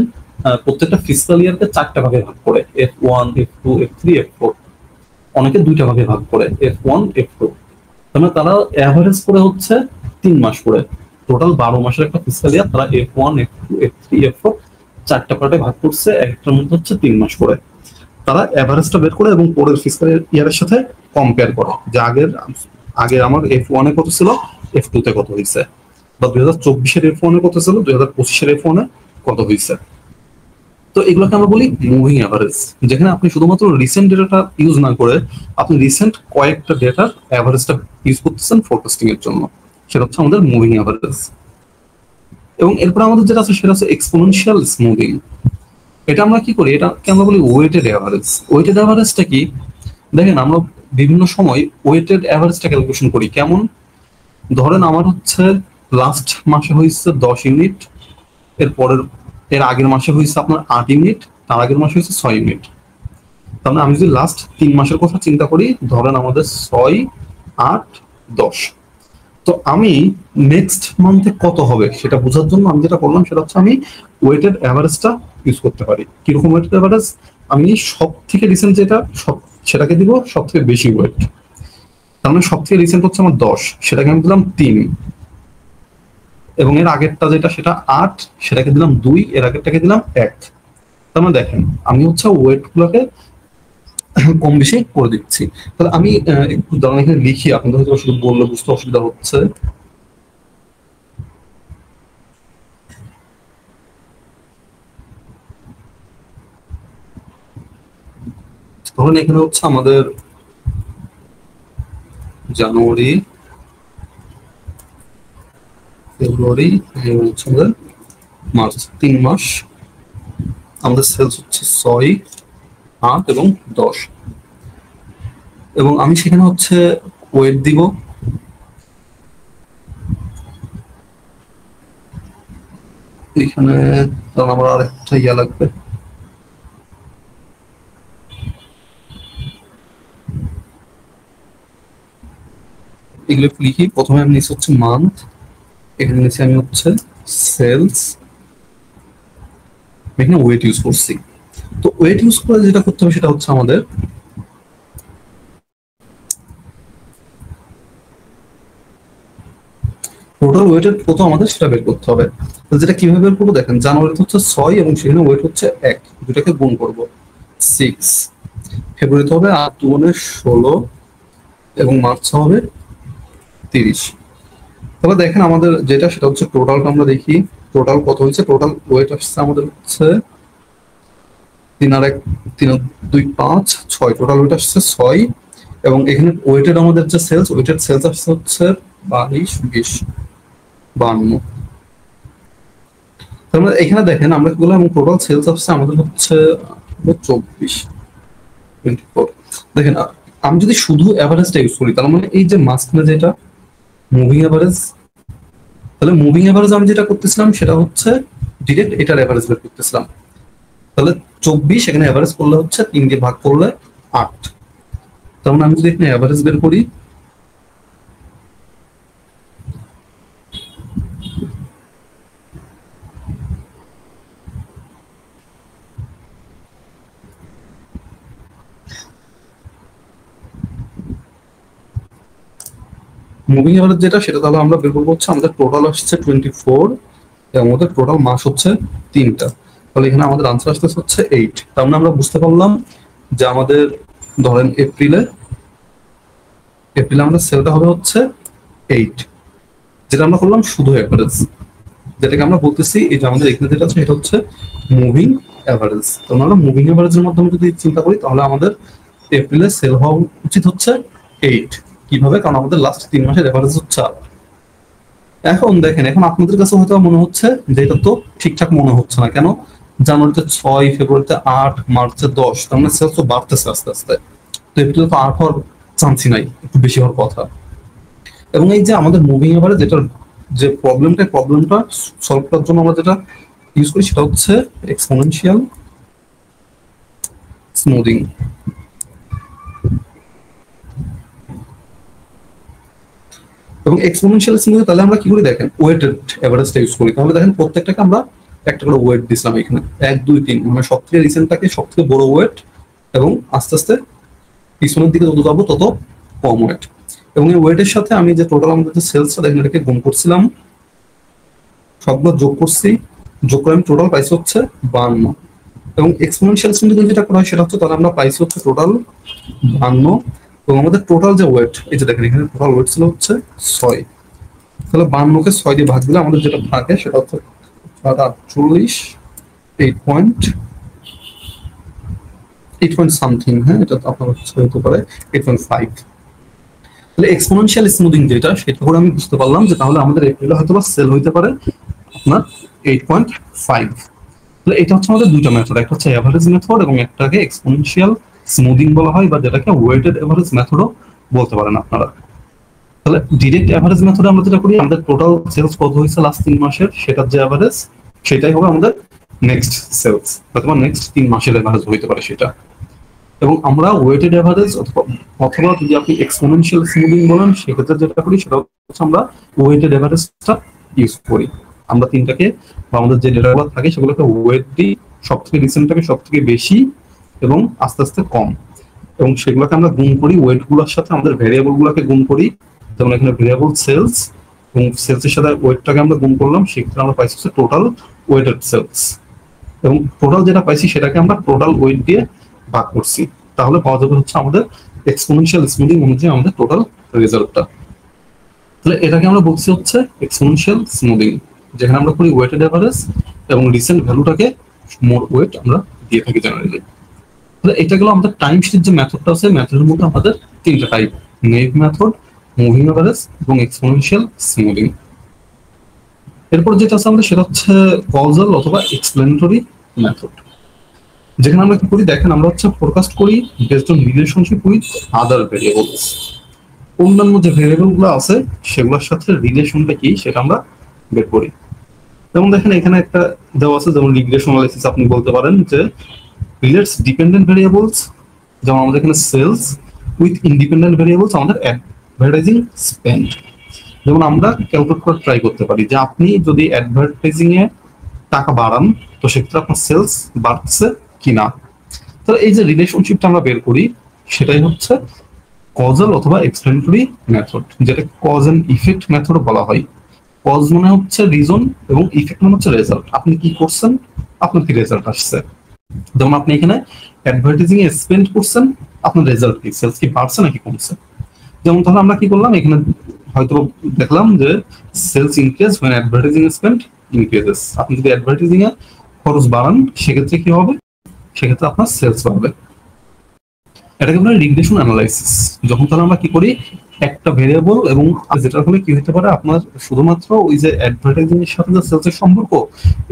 প্রত্যেকটা ফিসকাল ইয়ারকে 4টা ভাগে ভাগ করে, F1, F2, F3, F4। অনেকে 2টা ভাগে ভাগ করে, F1, F2। তার মানে তারা অ্যাভারেজ করে হচ্ছে 3 মাস করে, টোটাল 12 মাসের একটা ফিসকাল ইয়ার তারা F1, F2, F3, F4 4টা পার্টে ভাগ করছে, একটার মধ্যে হচ্ছে 3 মাস করে। তারা অ্যাভারেজটা বের করে এবং পরের ফিসকাল ইয়ারের সাথে কম্পেয়ার করে যে আগে আমার F1 এ কত ছিল, F2 তে কত হয়েছে, বা 2024-এর F1 এ কত ছিল, 2025-এর F1 এ কত হয়েছে। তো এগুলোকে আমরা বলি মুভিং অ্যাভারেজ, যেখানে আপনি শুধুমাত্র রিসেন্ট ডেটাটা ইউজ না করে আপনি রিসেন্ট কয়েকটা ডেটার অ্যাভারেজটা ইউজ করতেছেন ফোরকাস্টিং এর জন্য, সেটা হচ্ছে আমাদের মুভিং অ্যাভারেজ। এবং এরপর আমাদের যেটা আছে সেটা হচ্ছে এক্সপোনেনশিয়াল স্মুথিং। এটা আমরা কি করি, এটাকে আমরা বলি ওয়েটেড অ্যাভারেজ। ওয়েটেড অ্যাভারেজটা কি? দেখেন আমরা বিভিন্ন সময় ওয়েটেড অ্যাভারেজটা ক্যালকুলেশন করি। কেমন? ধরেন আমার হচ্ছে লাস্ট মাসে হয়েছে 10 ইউনিট, এর আগের মাসে হয়েছে আপনার 8 ইউনিট, তার আগের মাসে হয়েছে 6 ইউনিট। তার মানে আমি যদি লাস্ট 3 মাসের কথা চিন্তা করি, ধরেন আমাদের 6, 8, 10। তো আমি নেক্সট মান্থে কত হবে সেটা বোঝার জন্য আমি যেটা করলাম সেটা হচ্ছে আমি ওয়েটেড অ্যাভারেজটা ইউজ করতে পারি। কিরকম ওয়েটেড অ্যাভারেজ? আমি সব থেকে রিসেন্ট যেটা সেটাকে দিব সব থেকে বেশি ওয়েট। তার মানে সব থেকে রিসেন্ট হচ্ছে আমার 10, সেটাকে আমি দিলাম 3। এবং এর আগেরটা যেটা সেটা 8, সেটাকে দিলাম 2, এর আগেরটাকে দিলাম 1। তার মানে দেখেন আমি হচ্ছে ওয়েট গুলোকে কম বেশি করে দিচ্ছি। তাহলে আমি একটু দাঁড়ান এখানে লিখি, আপনাদের হয়তো শুধু বললে বুঝতে অসুবিধা হচ্ছে। ধরুন এখানে হচ্ছে আমাদের জানুয়ারি, ফেব্রুয়ারি, হচ্ছে আমাদের মার্চ, 3 মাস আমাদের সেলস হচ্ছে 6, 8 এবং 10। এবং আমি সেখানে হচ্ছে ওয়েট দিব, এখানে কারণ আমার আরেকটা লাগবে, এগুলো লিখি। প্রথমে আমি নিচ্ছি হচ্ছে মান্থ, এখানে নিচ্ছি আমি হচ্ছে সেলস, এখানে ওয়েট ইউজ করছি। তো ওয়েট ইউজ করে যেটা করতে হবে সেটা হচ্ছে আমাদের টোটাল ওয়েটের কত আমাদের সেটা বের করতে হবে। তো যেটা কিভাবে বের করবো দেখেন, জানুয়ারিতে হচ্ছে 6 এবং সেখানে ওয়েট হচ্ছে 1, দুটাকে গুণ করবো 6। ফেব্রুয়ারিতে হবে 8 2 16 এবং মার্চ হবে 30। তাহলে দেখেন আমাদের যেটা সেটা হচ্ছে টোটালটা আমরা দেখি, টোটাল কত হয়েছে। টোটাল ওয়েট আসছে আমাদের হচ্ছে 3 আর 1 3 2 5 6, টোটাল ওয়েট আসছে 6। এবং এখানে ওয়েটেড আমাদের যে সেলস, ওয়েটেড সেলস আসছে হচ্ছে 22 20 52। তার মানে এখানে দেখেন আমরা কি বললাম, এবং টোটাল সেলস আসছে আমাদের হচ্ছে 24 24। দেখেন আমি যদি শুধু অ্যাভারেজটা ইউজ করি, তার মানে এই যে মাঝখানে যেটা মুভিং অ্যাভারেজ, তাহলে মুভিং অ্যাভারেজ আমি যেটা করতেছিলাম সেটা হচ্ছে ডিরেক্ট এটার অ্যাভারেজ বের করতেছিলাম। তাহলে 24 এখানে অ্যাভারেজ করলে হচ্ছে 3 দিয়ে ভাগ করলে 8। তার মানে আমি যদি এখানে অ্যাভারেজ বের করি, মুভিং এভারেজ যেটা সেটা তাহলে আমরা বের করবো হচ্ছে আমাদের টোটাল আসছে 24 এবং আমাদের টোটাল মাস হচ্ছে 3টা। তাহলে এখানে আমাদের আনসার আসতে হচ্ছে 8। তার মানে আমরা বুঝতে পারলাম যে আমাদের ধরেন এপ্রিলে আমাদের সেলটা হবে হচ্ছে 8, যেটা আমরা করলাম শুধু এভারেজ, যেটাকে আমরা বলতেছি এই যে আমাদের এখানে যেটা আছে এটা হচ্ছে মুভিং এভারেজ। তো আমরা মুভিং এভারেজের মাধ্যমে যদি চিন্তা করি তাহলে আমাদের এপ্রিলে সেল হওয়া উচিত হচ্ছে 8। কিভাবে? কারণ আমাদের লাস্ট 3 মাসের এভারেজ হচ্ছে 8। এখন দেখেন, এখন আপনাদের কাছে হয়তো মনে হচ্ছে যে এটা তো ঠিকঠাক মনে হচ্ছে না। কেন? জানুয়ারিতে 6, ফেব্রুয়ারিতে 8, মার্চে 10, তার মানে সেলস তো বাড়তেছে আস্তে আস্তে। তো এপ্রিলে তো 8 হওয়ার চান্সই নাই, একটু বেশি হওয়ার কথা। এবং এই যে আমাদের মুভিং এভারেজ, যেটার যে প্রবলেমটা সলভ করার জন্য আমরা যেটা ইউজ করি সেটা হচ্ছে এক্সপোনেনশিয়াল স্মুদিং। এবং এক্সপোনেনশিয়াল স্মুদিং তাহলে আমরা কি করি দেখেন, ওয়েটেড এভারেজটা ইউজ করি। তাহলে দেখেন প্রত্যেকটাকে আমরা একটা করে ওয়েট দিছিলাম এখানে 1 2 3, মানে সব থেকে রিসেন্টটাকে সব থেকে বড় ওয়েট, এবং আস্তে আস্তে পিছনের দিকে যত যাবো তত কম ওয়েট। এবং এই ওয়েটের সাথে আমি যে টোটাল আমাদের যে সেলসটা দেখেন এটাকে গুণ করছিলাম, সবগুলো যোগ করছি, যোগ করে আমি টোটাল পাইছি হচ্ছে 52। এবং এক্সপোনেনশিয়াল স্মুদিং যেটা করা হয় সেটা হচ্ছে তাহলে আমরা পাইছি হচ্ছে টোটাল 52। এবং আমাদের টোটাল যে ওয়েট, এই যে দেখেন এখানে টোটাল ওয়েট ছিল হচ্ছে 6। তাহলে 52কে 6 দিয়ে ভাগ দিলে আমাদের যেটা থাকে সেটা হচ্ছে 48, 8 পয়েন্ট সামথিং। হ্যাঁ, এটা তো আপনার হতে পারে 8.5। তাহলে এক্সপোনেনশিয়াল স্মুদিং যেটা, সেটা করে আমি বুঝতে পারলাম যে তাহলে আমাদের এপ্রিলে হয়তো বা সেল হইতে পারে আপনার 8.5। তাহলে এটা হচ্ছে আমাদের দুইটা মেথড, একটা হচ্ছে এভারেজ মেথড এবং একটাকে এক্সপোনেনশিয়াল স্মুদিং বলা হয়, বা যেটাকে ওয়েটেড এভারেজ মেথডও বলতে পারেন আপনারা। তাহলে ডিরেক্ট এভারেজ মেথডে আমরা যেটা করি, আমাদের টোটাল সেলস কত হয়েছে লাস্ট 3 মাসের সেটার যে এভারেজ, সেটাই হবে আমাদের নেক্সট সেলস, অথবা নেক্সট 3 মাসের এভারেজ হইতে পারে সেটা। এবং আমরা ওয়েটেড এভারেজ অথবা যদি আপনি এক্সপোনেনশিয়াল স্মুদিং বলেন, সেক্ষেত্রে যেটা করি সেটা হচ্ছে আমরা ওয়েটেড এভারেজটা ইউজ করি। আমরা তিনটাকে বা আমাদের যে ডেটাগুলো থাকে সেগুলোকে ওয়েট দিই, সব থেকে রিসেন্টটাকে সব থেকে বেশি এবং আস্তে আস্তে কম, এবং সেগুলোকে আমরা গুণ করি ওয়েট গুলোর সাথে, আমাদের ভেরিয়েবল গুলোকে গুণ করি। যেমন এখানে ভেরিয়েবল সেলস, এবং সেলসের সাথে ওয়েটটাকে আমরা গুণ করলাম, সেক্ষেত্রে আমরা পাইছি হচ্ছে টোটাল ওয়েটেড সেলস। এবং টোটাল যেটা পাইছি সেটাকে আমরা টোটাল ওয়েট দিয়ে ভাগ করছি, তাহলে পাওয়া যাবে হচ্ছে আমাদের এক্সপোনেনশিয়াল স্মুদিং অনুযায়ী আমাদের টোটাল রেজাল্টটা। তাহলে এটাকে আমরা বলছি হচ্ছে এক্সপোনেনশিয়াল স্মুদিং, যেখানে আমরা করি ওয়েটেড এভারেজ এবং রিসেন্ট ভ্যালুটাকে মোর ওয়েট আমরা দিয়ে থাকি জেনারেলি। এটা গেল আমাদের টাইম সিরিজ যে মেথডটা আছে, মেথডের মধ্যে আমাদের তিনটা type, naive method, moving average এবং এক্সপোনেনশিয়াল স্মুথিং। এরপর যেটা আছে আমাদের সেটা হচ্ছে কজাল অথবা এক্সপ্লেনেটরি মেথড, যেখানে আমরা কি করি দেখেন, আমরা হচ্ছে ফোরকাস্ট করি based on relationship with other variables. অন্যান্য যে ভেরিয়েবল গুলো আছে সেগুলোর সাথে রিলেশনটা কি সেটা আমরা বের করি। যেমন দেখেন এখানে একটা দেওয়া আছে, যেমন রিগ্রেশন অ্যানালাইসিস আপনি বলতে পারেন যে রিলেটস ডিপেন্ডেন্ট ভেরিয়েবলস, যেমন আমাদের এখানে সেলস উইথ ইন্ডিপেন্ডেন্ট ভেরিয়েবলস, আমাদের অ্যাডভার্টাইজিং স্পেন্ড। যেমন আমরা ক্যালকুলেট করে ট্রাই করতে পারি যে আপনি যদি অ্যাডভার্টাইজিং এ টাকা বাড়ান তো সেক্ষেত্রে আপনার সেলস বাড়ছে কিনা। তো এই যে রিলেশনশিপটা আমরা বের করি সেটাই হচ্ছে কজাল অথবা এক্সপ্লেনেটরি মেথড, যেটা কজ এন্ড ইফেক্ট মেথড বলা হয়। কজ মানে হচ্ছে রিজন এবং ইফেক্ট মানে হচ্ছে রেজাল্ট, আপনি কি করছেন আপনার কি রেজাল্ট আসছে। যেমন আপনি এখানে অ্যাডভার্টাইজিং এ স্পেন্ড করছেন, আপনার রেজাল্ট কি, সেলস কি বাড়ছে নাকি কমছে। যেমন তাহলে আমরা কি করলাম এখানে হয়তো দেখলাম যে sales increase when advertising spend increases, আপনি যদি অ্যাডভার্টাইজিং এ খরচ বাড়ান সেক্ষেত্রে কি হবে, সেক্ষেত্রে আপনার সেলস বাড়বে। এটাকে বলে রিগ্রেশন অ্যানালাইসিস। যখন তাহলে আমরা কি করি একটা ভেরিয়েবল, এবং যেটার ফলে কি হতে পারে আপনার শুধুমাত্র ওই যে অ্যাডভার্টাইজিং এর সাথে যে সেলসের সম্পর্ক,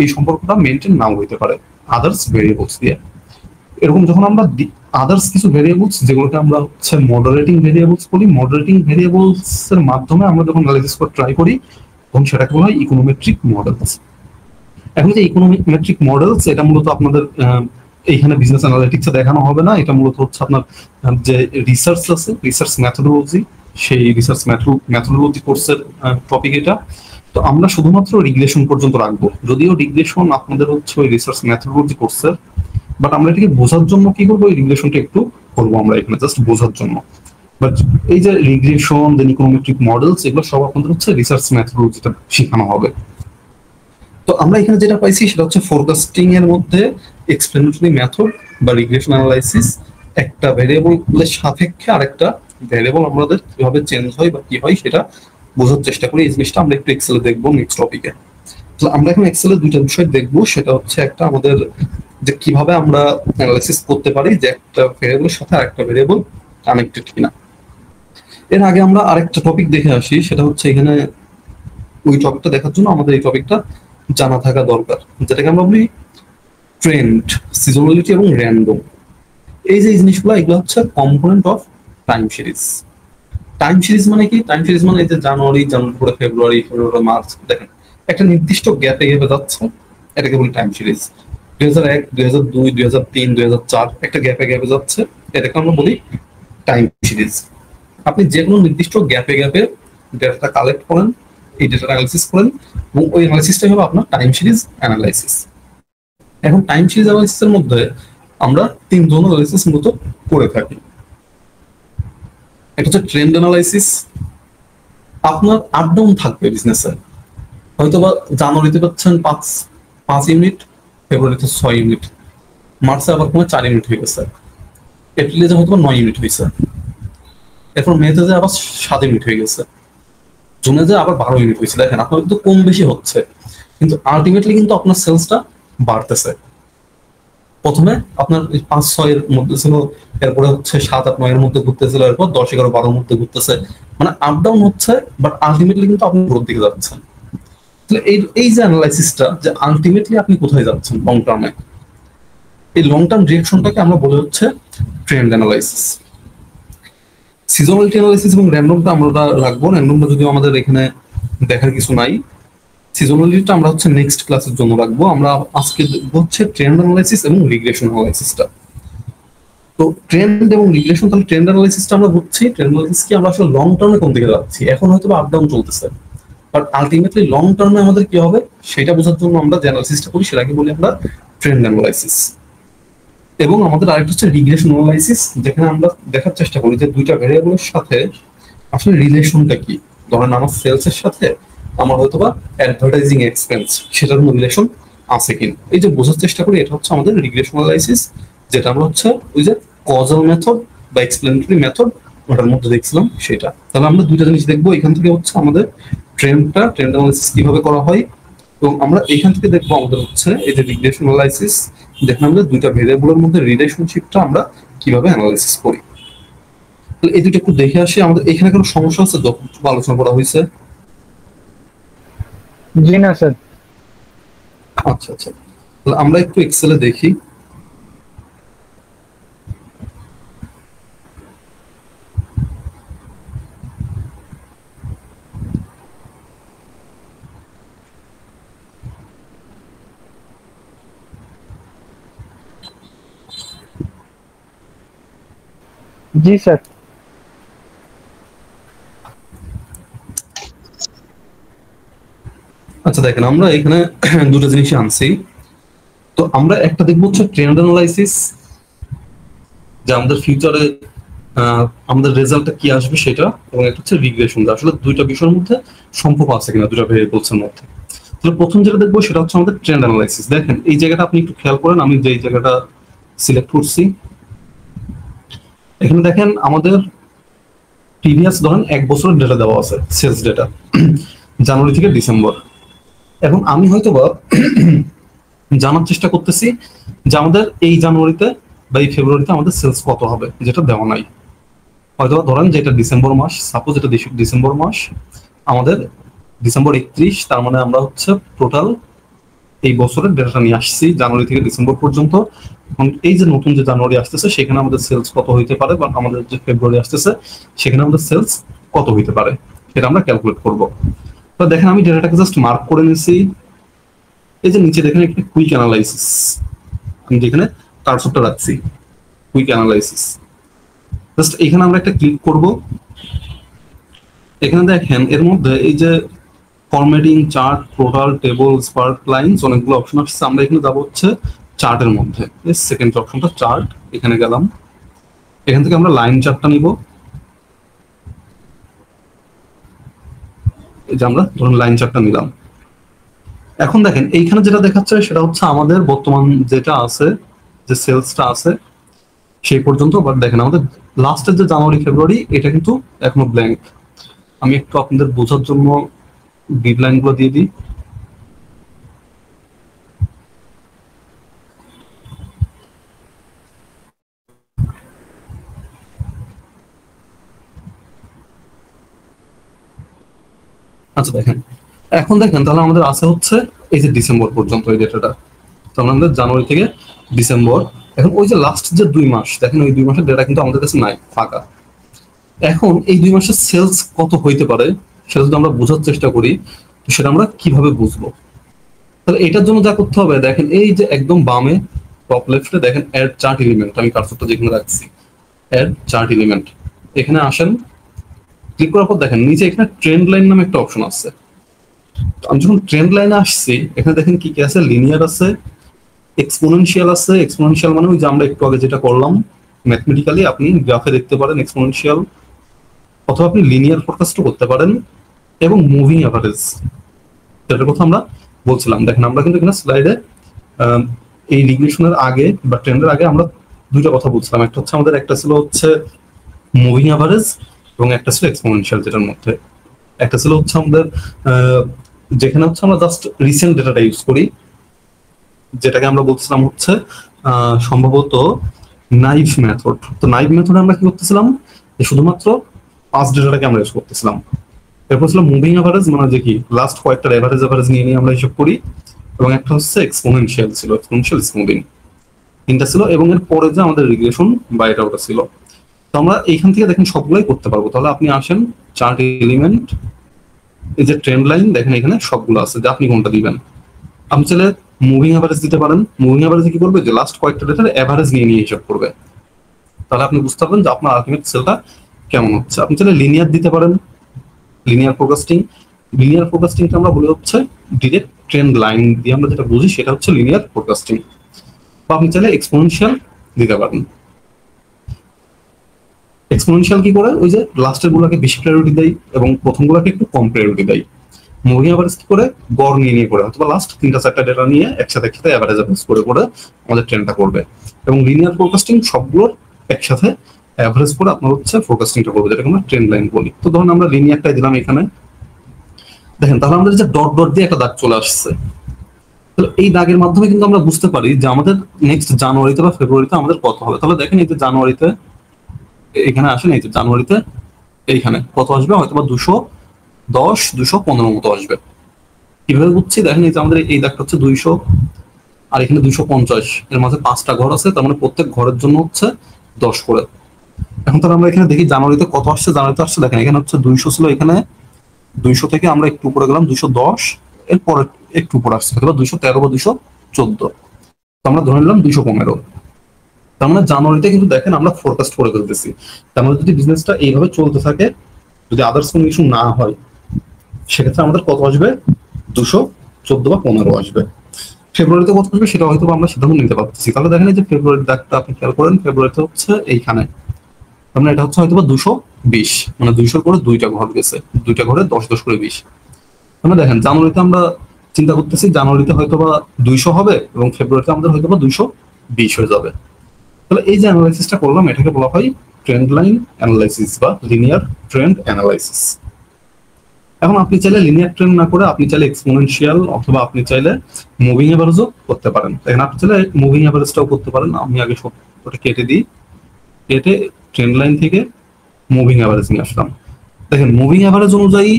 এই সম্পর্কটা মেনটেন নাও হইতে পারে আদার্স ভেরিয়েবলস দিয়ে। এরকম যখন আমরা আদার্স কিছু ভেরিয়েবলস যেগুলোকে আমরা হচ্ছে মডারেটিং ভেরিয়েবলস বলি, মডারেটিং ভেরিয়েবলস এর মাধ্যমে আমরা যখন অ্যানালাইসিস করে ট্রাই করি তখন সেটাকে বলা হয় ইকোনোমেট্রিক মডেলস। এখন যে ইকোনোমেট্রিক মডেলস এটা মূলত আপনাদের এইখানে বিজনেস অ্যানালিটিক্সে দেখানো হবে না, এটা মূলত হচ্ছে আপনার যে রিসার্চ আছে, রিসার্চ মেথোডোলজি, সেই রিসার্চ মেথোডোলজি কোর্সের টপিক এটা। তো আমরা শুধুমাত্র রিগ্রেশন পর্যন্ত রাখবো, যদিও রিগ্রেশন আপনাদের হচ্ছে ওই রিসার্চ মেথোডোলজি কোর্সের, বাট আমরা এটাকে বোঝার জন্য কি করবো, এই রিগ্রেশনটা একটু করবো আমরা এখানে জাস্ট বোঝার জন্য। বাট এই যে রিগ্রেশন দেন ইকোনোমেট্রিক মডেলস এগুলো সব আপনাদের হচ্ছে রিসার্চ মেথোডোলজিটা শেখানো হবে। তো আমরা এখানে যেটা পাইছি সেটা হচ্ছে ফোরকাস্টিং এর মধ্যে এক্সপ্লেনেটরি মেথড বা রিগ্রেশন অ্যানালাইসিস, একটা ভেরিয়েবলের সাপেক্ষে আরেকটা ভেরিয়েবল আমাদের কিভাবে চেঞ্জ হয় বা কি হয় সেটা বোঝার চেষ্টা করি। এই জিনিসটা আমরা একটু এক্সেলে দেখবো নেক্সট টপিকে। তো আমরা এখন এক্সেলে দুইটা বিষয় দেখবো, সেটা হচ্ছে একটা আমাদের যে কিভাবে আমরা অ্যানালাইসিস করতে পারি যে একটা ভেরিয়েবলের সাথে আরেকটা ভেরিয়েবল কানেক্টেড কিনা। এর আগে আমরা আরেকটা টপিক দেখে আসি, সেটা হচ্ছে এখানে ওই টপিকটা দেখার জন্য আমাদের এই টপিকটা জানা থাকা দরকার, যেটাকে আমরা বলি ট্রেন্ড, সিজনালিটি এবং র্যান্ডম। এই যে জিনিসগুলো এগুলো হচ্ছে component of time series. Time series মানে কি, টাইম সিরিজ মানে এই যে জানুয়ারি করে ফেব্রুয়ারি, ফেব্রুয়ারি মার্চ, দেখেন একটা নির্দিষ্ট গ্যাপে গ্যাপে যাচ্ছে, এটাকে বলি টাইম সিরিজ। 2001, 2002, 2003, 2004 একটা গ্যাপে গ্যাপে যাচ্ছে, এটাকে আমরা বলি টাইম সিরিজ। আপনি যে কোনো নির্দিষ্ট গ্যাপে গ্যাপে ডেটাটা কালেক্ট করেন, এই ডেটা অ্যানালাইসিস করেন, এবং ওই অ্যানালাইসিসটাই হবে আপনার টাইম সিরিজ অ্যানালাইসিস। এখন টাইম সিরিজ অ্যানালাইসিসের মধ্যে আমরা তিন ধরনের অ্যানালাইসিস মূলত করে থাকি। এটা হচ্ছে ট্রেন্ড অ্যানালাইসিস। আপনার আপ ডাউন থাকবে বিজনেসে, হয়তো বা জানুয়ারিতে পাচ্ছেন পাঁচ ইউনিট, ফেব্রুয়ারিতে 6 ইউনিট, মার্চে আবার কোনো 4 ইউনিট হয়ে গেছে, এপ্রিলে যে হয়তো 9 ইউনিট হয়েছে, এরপর মেতে যে আবার 7 ইউনিট হয়ে গেছে, জুনে যে আবার 12 ইউনিট হয়েছে। দেখেন আপনার কিন্তু কম বেশি হচ্ছে, কিন্তু আলটিমেটলি কিন্তু আপনার সেলসটা বাড়তেছে। প্রথমে আপনার 5-6 এর মধ্যে ছিল, এরপরে হচ্ছে 7-8-9 এর মধ্যে ঘুরতেছিল, এরপর 10-11-12 এর মধ্যে ঘুরতেছে, মানে আপ ডাউন হচ্ছে, বাট আলটিমেটলি কিন্তু আপনি গ্রোথ দিকে যাচ্ছেন। তাহলে এই যে অ্যানালাইসিসটা, যে আলটিমেটলি আপনি কোথায় যাচ্ছেন লং টার্মে, এই লং টার্ম ডিরেকশনটাকে আমরা বলে হচ্ছে ট্রেন্ড অ্যানালাইসিস। সিজনালিটি অ্যানালাইসিস এবং র্যান্ডমটা আমরা রাখবো, র্যান্ডমটা যদিও আমাদের এখানে দেখার কিছু নাই। সিজনালিটিটা আমরা হচ্ছে নেক্সট ক্লাসের জন্য রাখবো। আমরা আজকে হচ্ছে ট্রেন্ড অ্যানালাইসিস এবং রিগ্রেশন অ্যানালাইসিসটা। তো ট্রেন্ড এবং রিগ্রেশন, তাহলে ট্রেন্ড অ্যানালাইসিসটা আমরা বুঝছি, ট্রেন্ড অ্যানালাইসিস কি আমরা আসলে লং টার্মে কোন দিকে যাচ্ছি, এখন হয়তো আপ ডাউন চলতেছে, বাট আলটিমেটলি লং টার্মে আমাদের কি হবে সেটা বোঝার জন্য আমরা যে অ্যানালাইসিসটা করি সেটাকে বলি আমরা ট্রেন্ড অ্যানালাইসিস। এবং আমাদের আরেকটা হচ্ছে রিগ্রেশন অ্যানালাইসিস, যেখানে আমরা দেখার চেষ্টা করি যে দুইটা ভেরিয়েবলের সাথে আসলে রিলেশনটা কি। ধরেন আমার সেলস এর সাথে আমার হয়তো বা অ্যাডভার্টাইজিং এক্সপেন্স, সেটার কোনো রিলেশন আছে কিনা, এই যে বোঝার চেষ্টা করি, এটা হচ্ছে আমাদের রিগ্রেশন অ্যানালাইসিস, যেটা আমরা হচ্ছে ওই যে কজাল মেথড বা এক্সপ্লেনেটরি মেথড ওটার মধ্যে দেখছিলাম সেটা। তাহলে আমরা দুইটা জিনিস দেখবো, এখান থেকে হচ্ছে আমাদের ট্রেন্ড অ্যানালাইসিস কিভাবে করা হয়, এবং আমরা এখান থেকে দেখবো আমাদের হচ্ছে এই যে রিগ্রেশন অ্যানালাইসিস দেখেন আমরা দুইটা ভেরিয়েবলের মধ্যে রিলেশনশিপটা আমরা কিভাবে অ্যানালাইসিস করি। তাহলে এই দুটো একটু দেখে আসি। আমাদের এখানে কোনো সমস্যা আছে যতটুকু আলোচনা করা হয়েছে? জি না স্যার। আচ্ছা আচ্ছা, তাহলে আমরা একটু এক্সেলে দেখি। জি স্যার। আচ্ছা দেখেন আমরা এখানে দুটো জিনিসই আনছি। তো আমরা একটা দেখবো হচ্ছে ট্রেন্ড অ্যানালাইসিস, যে আমাদের ফিউচারে আমাদের রেজাল্টটা কি আসবে সেটা, এবং একটা হচ্ছে রিগ্রেশন, আসলে দুইটা বিষয়ের মধ্যে সম্পর্ক আছে কিনা দুইটা ভেরিয়েবলস এর মধ্যে। তাহলে প্রথম যেটা দেখবো সেটা হচ্ছে আমাদের ট্রেন্ড অ্যানালাইসিস। দেখেন এই জায়গাটা আপনি একটু খেয়াল করেন, আমি যে জায়গাটা সিলেক্ট করছি এখানে দেখেন আমাদের প্রিভিয়াস ধরেন এক বছরের ডেটা দেওয়া আছে, সেলস ডেটা জানুয়ারি থেকে ডিসেম্বর। এখন আমি হয়তো বা জানার চেষ্টা করতেছি যে আমাদের এই জানুয়ারিতে বা এই ফেব্রুয়ারিতে আমাদের সেলস কত হবে, যেটা দেওয়া নাই। হয়তো ধরেন যে এটা ডিসেম্বর মাস, সাপোজ এটা ডিসেম্বর মাস, আমাদের ডিসেম্বর 31, তার মানে আমরা হচ্ছে টোটাল এই বছরের ডেটাটা নিয়ে আসছি জানুয়ারি থেকে ডিসেম্বর পর্যন্ত। এখন এই যে নতুন যে জানুয়ারি আসতেছে সেখানে আমাদের সেলস কত হইতে পারে, বা আমাদের যে ফেব্রুয়ারি আসতেছে সেখানে আমাদের সেলস কত হইতে পারে, সেটা আমরা ক্যালকুলেট করব। তো দেখেন আমি ডেটাটাকে জাস্ট মার্ক করে নিছি। এই যে নিচে দেখেন একটা কুইক অ্যানালাইসিস, আমি যেখানে কার্সরটা রাখছি, কুইক অ্যানালাইসিস, জাস্ট এখানে আমরা একটা ক্লিক করব। এখানে দেখেন এর মধ্যে এই যে formatting, chart, total, table, spark, lines, অনেকগুলো অপশন আসছে। আমরা এখানে যাবো হচ্ছে চার্টের মধ্যে, সেকেন্ড অপশনটা চার্ট, এখানে গেলাম। এখান থেকে আমরা লাইন চার্টটা নিব। এই যে আমরা ধরুন লাইন চার্টটা নিলাম। এখন দেখেন এইখানে যেটা দেখাচ্ছে সেটা হচ্ছে আমাদের বর্তমান যেটা আছে, যে সেলসটা আছে সেই পর্যন্ত। বাট দেখেন আমাদের লাস্টের যে জানুয়ারি ফেব্রুয়ারি এটা কিন্তু এখনো ব্ল্যাঙ্ক। আমি একটু আপনাদের বোঝার জন্য গ্রিড লাইন গুলো দিয়ে দিই। আচ্ছা দেখেন, এখন দেখেন তাহলে আমাদের আছে হচ্ছে এই যে ডিসেম্বর পর্যন্ত এই ডেটাটা। তাহলে আমাদের জানুয়ারি থেকে ডিসেম্বর। এখন ওই যে লাস্ট যে 2 মাস, দেখেন ওই 2 মাসের ডেটা কিন্তু আমাদের কাছে নাই, ফাঁকা। এখন এই 2 মাসের সেলস কত হইতে পারে সেটা যদি আমরা বোঝার চেষ্টা করি, তো সেটা আমরা কিভাবে বুঝবো? তাহলে এটার জন্য যা করতে হবে, দেখেন এই যে একদম বামে টপ লেফটে দেখেন অ্যাড চার্ট এলিমেন্ট, আমি কার্সরটা যেখানে রাখছি অ্যাড চার্ট এলিমেন্ট, এখানে আসেন। ক্লিক করার পর দেখেন নিচে এখানে ট্রেন্ড লাইন নামে একটা অপশন আছে। আমি যখন ট্রেন্ড লাইনে আসছি এখানে দেখেন কি কি আছে, লিনিয়ার আছে, এক্সপোনেনশিয়াল আছে। এক্সপোনেনশিয়াল মানে ওই যে আমরা একটু আগে যেটা করলাম ম্যাথমেটিক্যালি, আপনি গ্রাফে দেখতে পারেন এক্সপোনেনশিয়াল, অথবা আপনি লিনিয়ার ফোরকাস্টও করতে পারেন, এবং মুভিং অ্যাভারেজ, যেটার কথা আমরা বলছিলাম। দেখেন আমরা কিন্তু এখানে স্লাইডে এই রিগ্রেশনের আগে বা ট্রেন্ডের আগে আমরা দুইটা কথা বলছিলাম। একটা হচ্ছে আমাদের একটা ছিল হচ্ছে মুভিং অ্যাভারেজ, এবং একটা ছিল এক্সপোনেনশিয়াল, যেটার মধ্যে একটা ছিল হচ্ছে আমাদের যেখানে হচ্ছে আমরা জাস্ট রিসেন্ট ডেটাটা ইউজ করি, যেটাকে আমরা বলছিলাম হচ্ছে সম্ভবত নাইভ মেথড। তো নাইভ মেথডে আমরা কি করতেছিলাম, যে শুধুমাত্র পাস্ট ডেটাটাকে আমরা ইউজ করতেছিলাম। এরপর ছিল মুভিং অ্যাভারেজ, মানে যে কি লাস্ট কয়েকটা এভারেজ নিয়ে নিয়ে আমরা হিসাব করি, এবং একটা হচ্ছে এক্সপোনেনশিয়াল ছিল, এক্সপোনেনশিয়াল স্মুথিং, তিনটা ছিল। এবং এর পরে যে আমাদের রিগ্রেশন বা এটা ওটা ছিল। তো আমরা এইখান থেকে দেখেন সবগুলোই করতে পারবো। তাহলে আপনি আসেন চার্ট এলিমেন্ট, এই যে ট্রেন্ড লাইন দেখেন এখানে সবগুলো আছে, যে আপনি কোনটা দিবেন। আপনি চাইলে মুভিং অ্যাভারেজ দিতে পারেন। মুভিং অ্যাভারেজে কি করবে, যে লাস্ট কয়েকটা ডেটার অ্যাভারেজ নিয়ে নিয়ে হিসাব করবে। তাহলে আপনি বুঝতে পারবেন যে আপনার আলটিমেট সেলটা কেমন হচ্ছে। আপনি চাইলে লিনিয়ার দিতে পারেন, লিনিয়ার ফোরকাস্টিং। লিনিয়ার ফোরকাস্টিংটা আমরা বলি হচ্ছে ডিরেক্ট ট্রেন্ড লাইন দিয়ে আমরা যেটা বুঝি সেটা হচ্ছে লিনিয়ার ফোরকাস্টিং। বা আপনি চাইলে এক্সপোনেনশিয়াল দিতে পারেন। এক্সপোনেনশিয়াল কি করে, ওই যে লাস্টের গুলোকে বেশি প্রায়োরিটি দেয় এবং প্রথম গুলোকে একটু কম প্রায়োরিটি দেয়। মুভিং অ্যাভারেজ কি করে, গড় নিয়ে নিয়ে করে, অথবা লাস্ট 3-4টা ডেটা নিয়ে একসাথে একসাথে অ্যাভারেজ করে করে আমাদের ট্রেন্ডটা করবে। এবং লিনিয়ার ফোরকাস্টিং সবগুলোর একসাথে অ্যাভারেজ করে আপনার হচ্ছে ফোরকাস্টিংটা করবে, যেটাকে আমরা ট্রেন্ড লাইন বলি। তো ধরুন আমরা লিনিয়ারটাই দিলাম এখানে। দেখেন তাহলে আমাদের যে ডট ডট দিয়ে একটা দাগ চলে আসছে, তাহলে এই দাগের মাধ্যমে কিন্তু আমরা বুঝতে পারি যে আমাদের নেক্সট জানুয়ারিতে বা ফেব্রুয়ারিতে আমাদের কত হবে। তাহলে দেখেন এই যে জানুয়ারিতে এখানে আসেন, এই যে জানুয়ারিতে এইখানে কত আসবে, হয়তো বা 210 215 মতো আসবে। কিভাবে বুঝছি দেখেন, এই যে আমাদের এই দাগটা হচ্ছে 200 আর এখানে 250, এর মাঝে 5টা ঘর আছে, তার মানে প্রত্যেক ঘরের জন্য হচ্ছে 10 করে। এখন তাহলে আমরা এখানে দেখি জানুয়ারিতে কত আসছে। জানুয়ারিতে আসছে দেখেন এখানে হচ্ছে 200 ছিল, এখানে 200 থেকে আমরা একটু উপরে গেলাম 210, এরপরে একটু উপরে আসছে হয়তো 213 বা 214, তো আমরা ধরে নিলাম 215। তার মানে জানুয়ারিতে কিন্তু দেখেন আমরা ফোরকাস্ট করে ফেলতেছি। তার মানে যদি বিজনেসটা এইভাবে চলতে থাকে, যদি আদার্স কোনো কিছু না হয়, সেক্ষেত্রে আমাদের কত আসবে, 214 বা 15 আসবে। ফেব্রুয়ারিতে কত আসবে সেটা হয়তো আমরা সিদ্ধান্ত নিতে পারতেছি। তাহলে দেখেন এই যে ফেব্রুয়ারির দাগটা আপনি খেয়াল করেন, ফেব্রুয়ারিতে হচ্ছে এইখানে, তার মানে এটা হচ্ছে হয়তো বা 220, মানে 200 করে 2টা ঘর গেছে, 2টা ঘরে 10 10 করে 20। আমরা দেখেন জানুয়ারিতে আমরা চিন্তা করতেছি জানুয়ারিতে হয়তো বা 200 হবে এবং ফেব্রুয়ারিতে আমাদের হয়তো বা 220 হয়ে যাবে। তাহলে এই যে অ্যানালাইসিসটা করলাম এটাকে বলা হয় ট্রেন্ড লাইন অ্যানালাইসিস বা লিনিয়ার ট্রেন্ড অ্যানালাইসিস। এখন আপনি চাইলে লিনিয়ার ট্রেন্ড না করে আপনি চাইলে এক্সপোনেনশিয়াল অথবা আপনি চাইলে মুভিং এভারেজও করতে পারেন। দেখেন আপনি চাইলে মুভিং এভারেজটাও করতে পারেন। আমি আগে সব ওটা কেটে দিই, কেটে ট্রেন্ড লাইন থেকে মুভিং এভারেজ নিয়ে আসলাম। দেখেন মুভিং এভারেজ অনুযায়ী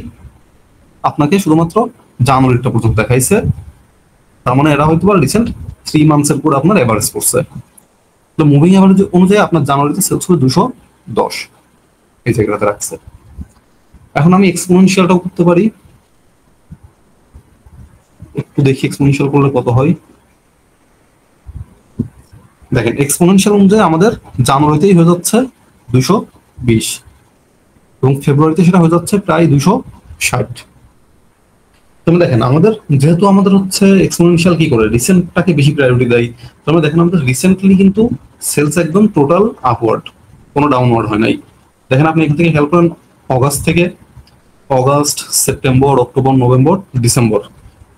আপনাকে শুধুমাত্র জানুয়ারিটা পর্যন্ত দেখাইছে, তার মানে এরা হয়তো রিসেন্ট 3 মান্থসের পর আপনার এভারেজ করছে। তো মুভিং এভারেজ অনুযায়ী আপনার জানুয়ারিতে সেলস হবে 210, এই জায়গাটাতে রাখছে। এখন আমি এক্সপোনেনশিয়ালটাও করতে পারি, একটু দেখি এক্সপোনেনশিয়াল করলে কত হয়। দেখেন এক্সপোনেনশিয়াল অনুযায়ী আমাদের জানুয়ারিতেই হয়ে যাচ্ছে 220 এবং ফেব্রুয়ারিতে সেটা হয়ে যাচ্ছে প্রায় 260। তুমি দেখেন আমাদের যেহেতু আমাদের হচ্ছে এক্সপোনেনশিয়াল কি করে রিসেন্টটাকে বেশি প্রায়োরিটি দেয়, তোমরা দেখেন আমাদের রিসেন্টলি কিন্তু সেলস একদম টোটাল আপওয়ার্ড, কোনো ডাউনওয়ার্ড হয় নাই। দেখেন আপনি এখান থেকে খেয়াল করেন, অগাস্ট থেকে August, September, October, November, December,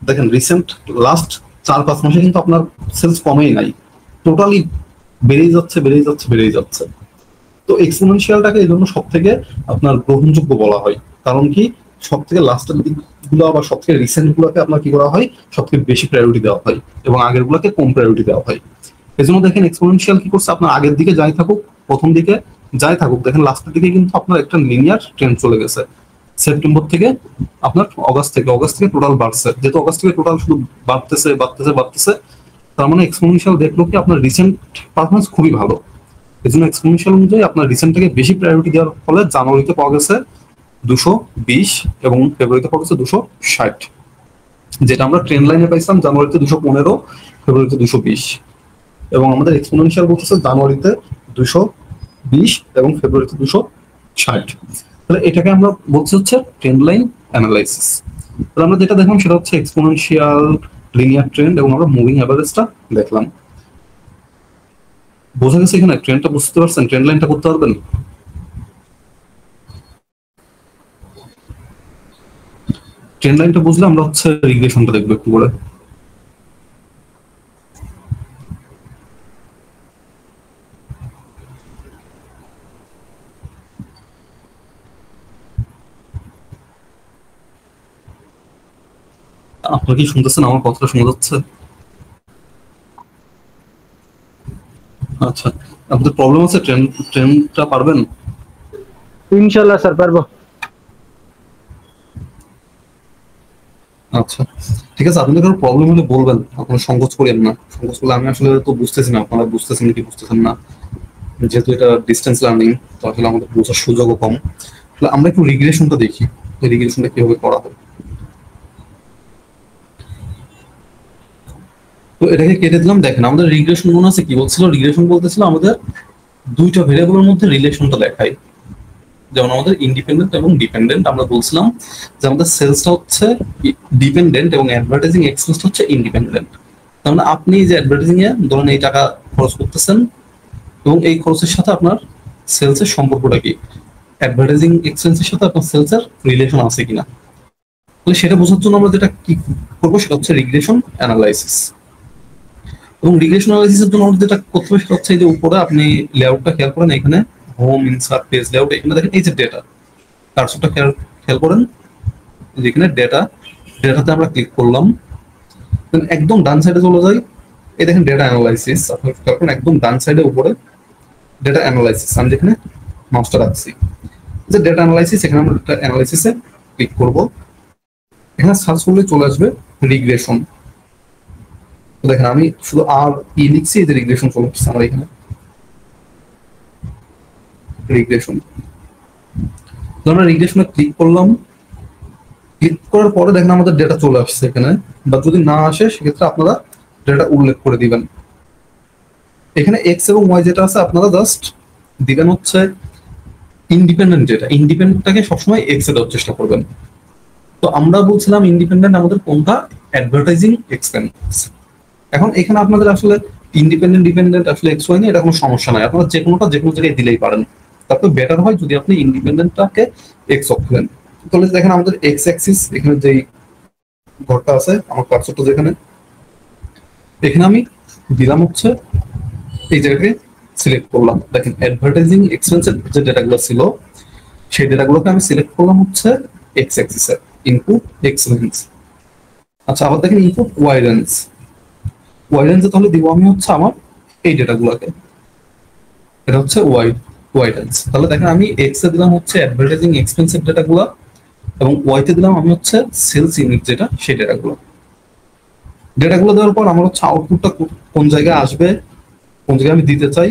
দেখেন রিসেন্ট লাস্ট 4-5 মাসে কিন্তু আপনার সেলস কমেই নাই, টোটালি বেড়েই যাচ্ছে বেড়েই যাচ্ছে বেড়েই যাচ্ছে। তো এক্সপোনেনশিয়ালটাকে এই জন্য সব থেকে আপনার গ্রহণযোগ্য বলা হয়। কারণ কি, সব থেকে লাস্টের দিকগুলো বা সব থেকে রিসেন্ট গুলোকে আপনার কি করা হয়, সব থেকে বেশি প্রায়োরিটি দেওয়া হয় এবং আগের গুলোকে কম প্রায়োরিটি দেওয়া হয়। এই জন্য দেখেন এক্সপোনেনশিয়াল কি করছে, আপনার আগের দিকে যাই থাকুক, প্রথম দিকে যাই থাকুক, দেখেন লাস্টের দিকে কিন্তু আপনার একটা লিনিয়ার ট্রেন্ড চলে গেছে। সেপ্টেম্বর থেকে আপনার অগাস্ট থেকে টোটাল বাড়ছে, যেহেতু অগাস্ট থেকে টোটাল শুধু বাড়তেছে বাড়তেছে বাড়তেছে, তার মানে এক্সপোনেনশিয়াল দেখলো কি আপনার রিসেন্ট পারফরমেন্স খুবই ভালো। এই জন্য এক্সপোনেনশিয়াল অনুযায়ী আপনার রিসেন্টটাকে বেশি প্রায়োরিটি দেওয়ার ফলে জানুয়ারিতে পাওয়া গেছে 220 এবং ফেব্রুয়ারিতে পাওয়া গেছে 260, যেটা আমরা ট্রেন্ড লাইনে পাইছিলাম জানুয়ারিতে 215, ফেব্রুয়ারিতে 220, এবং আমাদের এক্সপোনেনশিয়াল বলতেছে জানুয়ারিতে 220 এবং ফেব্রুয়ারিতে 260। তাহলে এটাকে আমরা বলছি হচ্ছে ট্রেন্ড লাইন অ্যানালাইসিস। তাহলে আমরা যেটা দেখলাম সেটা হচ্ছে এক্সপোনেনশিয়াল, লিনিয়ার ট্রেন্ড এবং আমরা মুভিং অ্যাভারেজটা দেখলাম। বোঝা গেছে এখানে ট্রেন্ডটা বুঝতে পারছেন, ট্রেন্ড লাইনটা করতে পারবেন। ট্রেন্ড লাইনটা বুঝলে আমরা হচ্ছে রিগ্রেশনটা দেখবো একটু করে। আপনারা কি শুনতেছেন, আমার কথাটা শোনা যাচ্ছে? আচ্ছা, আপনাদের প্রবলেম আছে, ট্রেন্ডটা পারবেন? ইনশাল্লাহ স্যার পারবো। আচ্ছা ঠিক আছে, আপনাদের কোনো প্রবলেম হলে বলবেন, আপনারা সংকোচ করেন না। সংকোচ করলে আমি আসলে তো বুঝতেছি না আপনারা বুঝতেছেন কি বুঝতেছেন না, যেহেতু এটা ডিস্টেন্স লার্নিং, তো আসলে আমাদের বোঝার সুযোগও কম। তাহলে আমরা একটু রিগ্রেশনটা দেখি, এই রিগ্রেশনটা কিভাবে করা হয়। তো এটাকে কেটে দিলাম। দেখেন আমাদের রিগ্রেশন মনে আছে কি বলছিল, রিগ্রেশন বলতেছিল আমাদের দুইটা ভেরিয়েবলের মধ্যে রিলেশনটা দেখায়, যেমন আমাদের ইন্ডিপেন্ডেন্ট এবং ডিপেন্ডেন্ট। আমরা বলছিলাম যে আমাদের সেলসটা হচ্ছে ডিপেন্ডেন্ট এবং অ্যাডভার্টাইজিং এক্সপেন্সটা হচ্ছে ইন্ডিপেন্ডেন্ট। তার মানে আপনি যে অ্যাডভার্টাইজিং এ ধরেন এই টাকা খরচ করতেছেন এবং এই খরচের সাথে আপনার সেলসের সম্পর্কটা কি, অ্যাডভার্টাইজিং এক্সপেন্সের সাথে আপনার সেলসের রিলেশন আছে কিনা। তাহলে সেটা বোঝার জন্য আমরা যেটা কি করবো সেটা হচ্ছে রিগ্রেশন অ্যানালাইসিস। এবং রিগ্রেশন অ্যানালাইসিসের জন্য আমরা যেটা করতে হবে সেটা হচ্ছে এই যে উপরে আপনি লেআউটটা খেয়াল করেন, এখানে হোম, ইনসার্ট, পেজ লেআউট, এখানে দেখেন এই যে ডেটা, কার্সরটা খেয়াল করেন যেখানে ডেটাতে আমরা ক্লিক করলাম, একদম ডান সাইডে চলে যাই, এই দেখেন ডেটা অ্যানালাইসিস, একদম ডান সাইডে উপরে ডেটা অ্যানালাইসিস, আমি যেখানে মাউসটা রাখছি যে ডেটা অ্যানালাইসিস, এখানে আমরা ডেটা অ্যানালাইসিসে ক্লিক করব। এখানে সার্চ করলে চলে আসবে রিগ্রেশন। দেখেন আমি শুধু আর ই লিখছি, এই যে রিগ্রেশন চলে আসছে আমার এখানে রিগ্রেশন। আমরা রিগ্রেশনে ক্লিক করলাম, ক্লিক করার পরে দেখেন আমাদের ডেটা চলে আসছে এখানে, বা যদি না আসে সেক্ষেত্রে আপনারা ডেটা উল্লেখ করে দিবেন। এখানে এক্স এবং ওয়াই যেটা আছে আপনারা জাস্ট দিবেন হচ্ছে ইন্ডিপেন্ডেন্ট, যেটা ইন্ডিপেন্ডেন্টটাকে সবসময় এক্স এ দেওয়ার চেষ্টা করবেন। তো আমরা বলছিলাম ইন্ডিপেন্ডেন্ট আমাদের কোনটা, অ্যাডভার্টাইজিং এক্সপেন্স। এখন এখানে আপনাদের আসলে ইন্ডিপেন্ডেন্ট ডিপেন্ডেন্ট আসলে এক্স ওয়াই নিয়ে এটা কোনো সমস্যা নাই, আপনারা যে কোনোটা যে কোনো জায়গায় দিলেই পারেন। তারপর বেটার হয় যদি আপনি ইন্ডিপেন্ডেন্টটাকে এক্স অক্ষলেন। তাহলে দেখেন আমাদের এক্স অ্যাক্সিস এখানে যেই ঘরটা আছে, আমার কার্সরটা যেখানে, এখানে আমি দিলাম হচ্ছে এই জায়গাকে সিলেক্ট করলাম। দেখেন অ্যাডভার্টাইজিং এক্সপেন্সের যে ডেটাগুলো ছিল সেই ডেটাগুলোকে আমি সিলেক্ট করলাম হচ্ছে এক্স অ্যাক্সিসে, ইনপুট এক্স রেঞ্জ। আচ্ছা আবার দেখেন ইনপুট ওয়াই রেঞ্জ, ওয়াই রেঞ্জে তাহলে দিব আমি হচ্ছে আমার এই ডেটাগুলোকে, এটা হচ্ছে ওয়াই ওয়াই রেঞ্জ। তাহলে দেখেন আমি এক্স এ দিলাম হচ্ছে অ্যাডভার্টাইজিং এক্সপেন্সের ডেটাগুলো, এবং ওয়াইতে দিলাম আমি হচ্ছে সেলস ইউনিট যেটা সেই ডেটাগুলো। ডেটাগুলো দেওয়ার পর আমার হচ্ছে আউটপুটটা কোন জায়গায় আসবে, কোন জায়গায় আমি দিতে চাই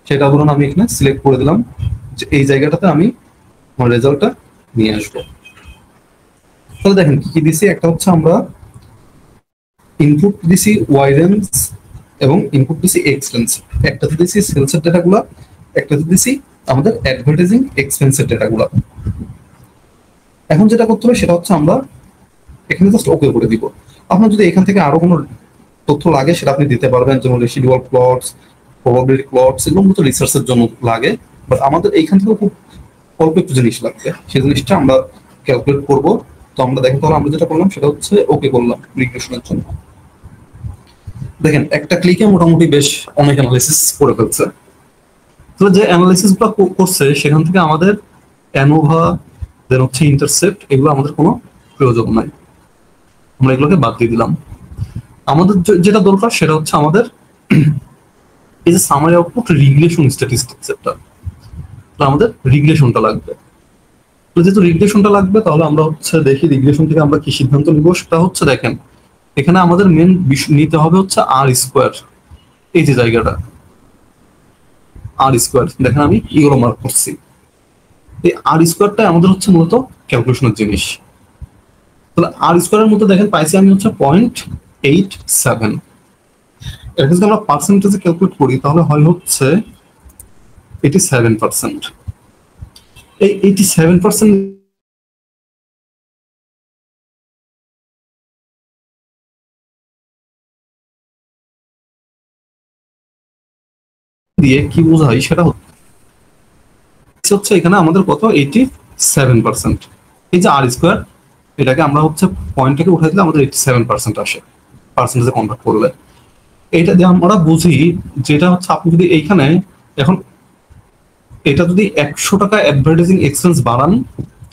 সেটা ধরুন আমি এখানে সিলেক্ট করে দিলাম যে এই জায়গাটাতে আমি আমার রেজাল্টটা নিয়ে আসবো। তাহলে দেখেন কি কি দিছি, একটা হচ্ছে আমরা ইনপুট দিছি ওয়াই রেঞ্জ এবং ইনপুট দিছি এক্স রেঞ্জ, একটাতে দিছি সেলসের ডেটাগুলো, একটাতে দিছি আমাদের অ্যাডভার্টাইজিং এক্সপেন্সের ডেটাগুলো। এখন যেটা করতে হবে সেটা হচ্ছে আমরা এখানে জাস্ট ওকে করে দিব। আপনার যদি এখান থেকে আরো কোনো তথ্য লাগে সেটা আপনি দিতে পারবেন, যেমন রেসিডুয়াল প্লটস, প্রবাবিলিটি প্লটস, এগুলো মতো রিসার্চের জন্য লাগে। বাট আমাদের এইখান থেকে খুব অল্প একটু জিনিস লাগবে, সেই জিনিসটা আমরা ক্যালকুলেট করব। তো আমরা দেখেন তাহলে আমরা যেটা করলাম সেটা হচ্ছে ওকে করলাম রিগ্রেশনের জন্য। দেখেন একটা ক্লিকে মোটামুটি বেশ অনেক অ্যানালাইসিস করে ফেলছে। তো যে অ্যানালাইসিসগুলো করছে সেখান থেকে আমাদের অ্যানোভা দেন হচ্ছে ইন্টারসেপ্ট, এগুলো আমাদের কোনো প্রয়োজন নাই, আমরা এগুলোকে বাদ দিয়ে দিলাম। আমাদের যেটা দরকার সেটা হচ্ছে আমাদের এই যে সামারি আউটপুট রিগ্রেশন স্ট্যাটিস্টিক্স, এটা তো আমাদের রিগ্রেশনটা লাগবে। তো যেহেতু রিগ্রেশনটা লাগবে তাহলে আমরা হচ্ছে দেখি রিগ্রেশন থেকে আমরা কি সিদ্ধান্ত নিব। সেটা হচ্ছে দেখেন এখানে আমাদের মেন নিতে হবে হচ্ছে আর স্কোয়ার, এই যে জায়গাটা আর স্কোয়ার, দেখেন আমি ইউরো মার্ক করছি। এই আর স্কোয়ারটা আমাদের হচ্ছে মূলত ক্যালকুলেশনের জিনিস। তাহলে আর স্কোয়ারের মধ্যে দেখেন পাইছি আমি হচ্ছে 0.87। এটা যদি আমরা পার্সেন্টেজে ক্যালকুলেট করি তাহলে হয় হচ্ছে 87%। এই 87% দিয়ে কি বোঝাই সেটা হচ্ছে এখানে আমাদের কত 87%। এই যে আর স্কোয়ার এটাকে আমরা হচ্ছে পয়েন্টটাকে উঠাই দিলে আমাদের 87% আসে পার্সেন্টেজে কনভার্ট করলে। এইটা দিয়ে আমরা বুঝি যেটা হচ্ছে আপনি যদি এইখানে এখন এটা যদি 100 টাকা অ্যাডভার্টাইজিং এক্সপেন্স বাড়ান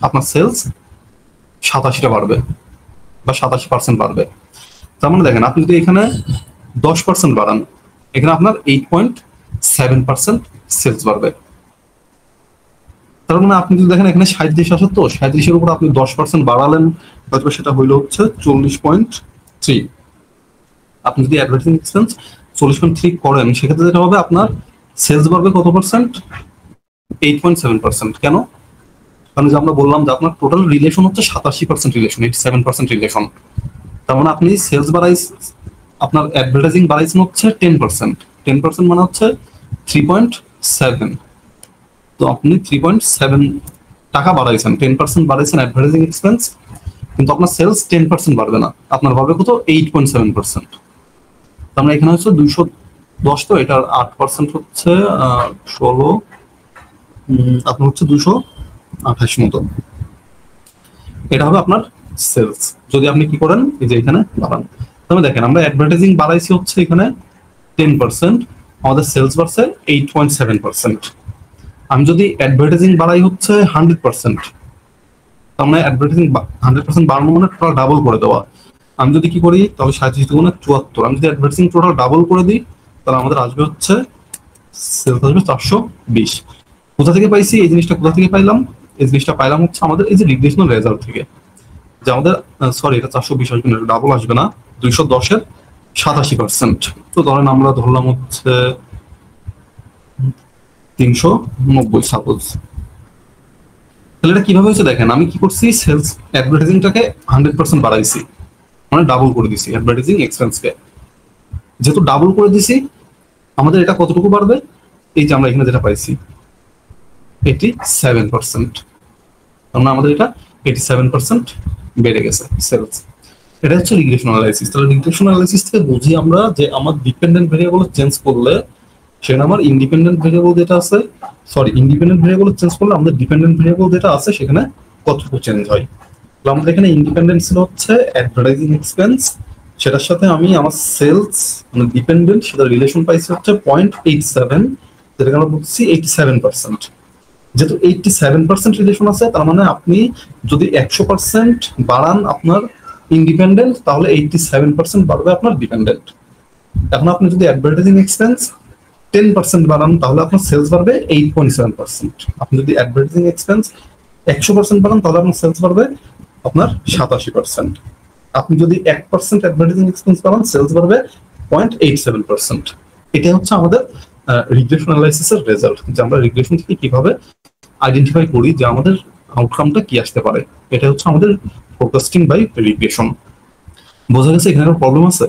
আপনার সেলস 87টা বাড়বে বা 87% বাড়বে। তার মানে দেখেন আপনি যদি এখানে 10% বাড়ান এখানে আপনার 8.7% সেলস বাড়বে। তার মানে আপনি যদি দেখেন এখানে 37 আসে, তো 37-এর উপর আপনি 10% বাড়ালেন হয়তো সেটা হইলো হচ্ছে 40.3। আপনি যদি অ্যাডভার্টাইজিং এক্সপেন্স 40.3 করেন সেক্ষেত্রে যেটা হবে আপনার সেলস বাড়বে কত পার্সেন্ট, 8.7%। কেন? কারণ যে আমরা বললাম যে আপনার টোটাল রিলেশন হচ্ছে 87% রিলেশন, 87% রিলেশন। তার মানে আপনি সেলস বাড়াইস, আপনার অ্যাডভার্টাইজিং বাড়াইছেন হচ্ছে 10%, 10% মানে হচ্ছে 3.7। তো আপনি 3.7 টাকা বাড়াইছেন, 10% বাড়াইছেন অ্যাডভার্টাইজিং এক্সপেন্স, কিন্তু আপনার সেলস 10% বাড়বে না, আপনার বাড়বে কত 8.7%। তার মানে এখানে হচ্ছে 210, তো এটার 8% হচ্ছে 16, আপনার হচ্ছে 228 মতো, এটা হবে আপনার সেলস যদি আপনি কি করেন এই যে এখানে বাড়ান। তবে দেখেন আমরা অ্যাডভার্টাইজিং বাড়াইছি হচ্ছে এখানে 10%, আমাদের সেলস বাড়ছে 8.7%। আমি যদি অ্যাডভার্টাইজিং বাড়াই হচ্ছে 100%, তার মানে অ্যাডভার্টাইজিং 100% বাড়ানো মানে টোটাল ডাবল করে দেওয়া। আমি যদি কি করি তাহলে 37 গুণে 74, আমি যদি অ্যাডভার্টাইজিং টোটাল ডাবল করে দিই তাহলে আমাদের আসবে হচ্ছে সেলস আসবে 420। কোথা থেকে পাইছি এই জিনিসটা, কোথা থেকে পাইলাম এই জিনিসটা পাইলাম হচ্ছে আমাদের এই যে রিগ্রেশনাল রেজাল্ট থেকে, যে আমাদের সরি এটা 420 আসবে না, ডাবল আসবে না, 210-এর 87%। তো ধরেন আমরা ধরলাম হচ্ছে 390 সাপোজ। তাহলে এটা কিভাবে হচ্ছে দেখেন, আমি কি করছি সেলস অ্যাডভার্টাইজিংটাকে 100% বাড়াইছি, মানে ডাবল করে দিছি অ্যাডভার্টাইজিং এক্সপেন্সকে। যেহেতু ডাবল করে দিছি আমাদের এটা কতটুকু বাড়বে, এই যে আমরা এখানে যেটা পাইছি 87%, তার মানে আমাদের এটা 87% বেড়ে গেছে সেলস। এটা হচ্ছে রিগ্রেশন অ্যানালাইসিস। তাহলে রিগ্রেশন অ্যানালাইসিস থেকে বুঝি আমরা যে আমার ডিপেন্ডেন্ট ভেরিয়েবল চেঞ্জ করলে সেখানে আমার ইন্ডিপেন্ডেন্ট ভেরিয়েবল যেটা আছে, সরি ইন্ডিপেন্ডেন্ট ভেরিয়েবল চেঞ্জ করলে আমাদের ডিপেন্ডেন্ট ভেরিয়েবল যেটা আছে সেখানে কতটুকু চেঞ্জ হয়। তো আমাদের এখানে ইন্ডিপেন্ডেন্ট ছিল হচ্ছে অ্যাডভার্টাইজিং এক্সপেন্স, সেটার সাথে আমি আমার সেলস মানে ডিপেন্ডেন্ট সেটা রিলেশন পাইছি হচ্ছে 0.87, যেটাকে আমরা বলছি 87%। যেহেতু 87% রিলেশন আছে তার মানে আপনি যদি 100% বাড়ান আপনার ইন্ডিপেন্ডেন্ট তাহলে 87% বাড়বে আপনার ডিপেন্ডেন্ট। এখন আপনি যদি অ্যাডভার্টাইজিং এক্সপেন্স 10% বাড়ান তাহলে আপনার সেলস বাড়বে 8.7%। আপনি যদি অ্যাডভার্টাইজিং এক্সপেন্স 100% বাড়ান তাহলে আপনার সেলস বাড়বে আপনার 87%। আপনি যদি 1% অ্যাডভার্টাইজিং এক্সপেন্স বাড়ান সেলস বাড়বে 0.87%। এটা হচ্ছে আমাদের রিগ্রেশন অ্যানালাইসিসের রেজাল্ট, যে আমরা রিগ্রেশন থেকে কিভাবে আইডেন্টিফাই করি যে আমাদের আউটকামটা কি আসতে পারে। এটা হচ্ছে আমাদের ফোরকাস্টিং বাই রিগ্রেশন। বোঝা গেছে এখানে প্রবলেম আছে?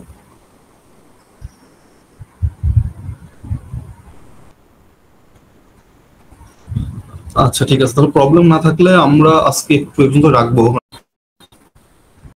আচ্ছা ঠিক আছে, তাহলে প্রবলেম না থাকলে আমরা আজকে একটু পর্যন্ত রাখবো।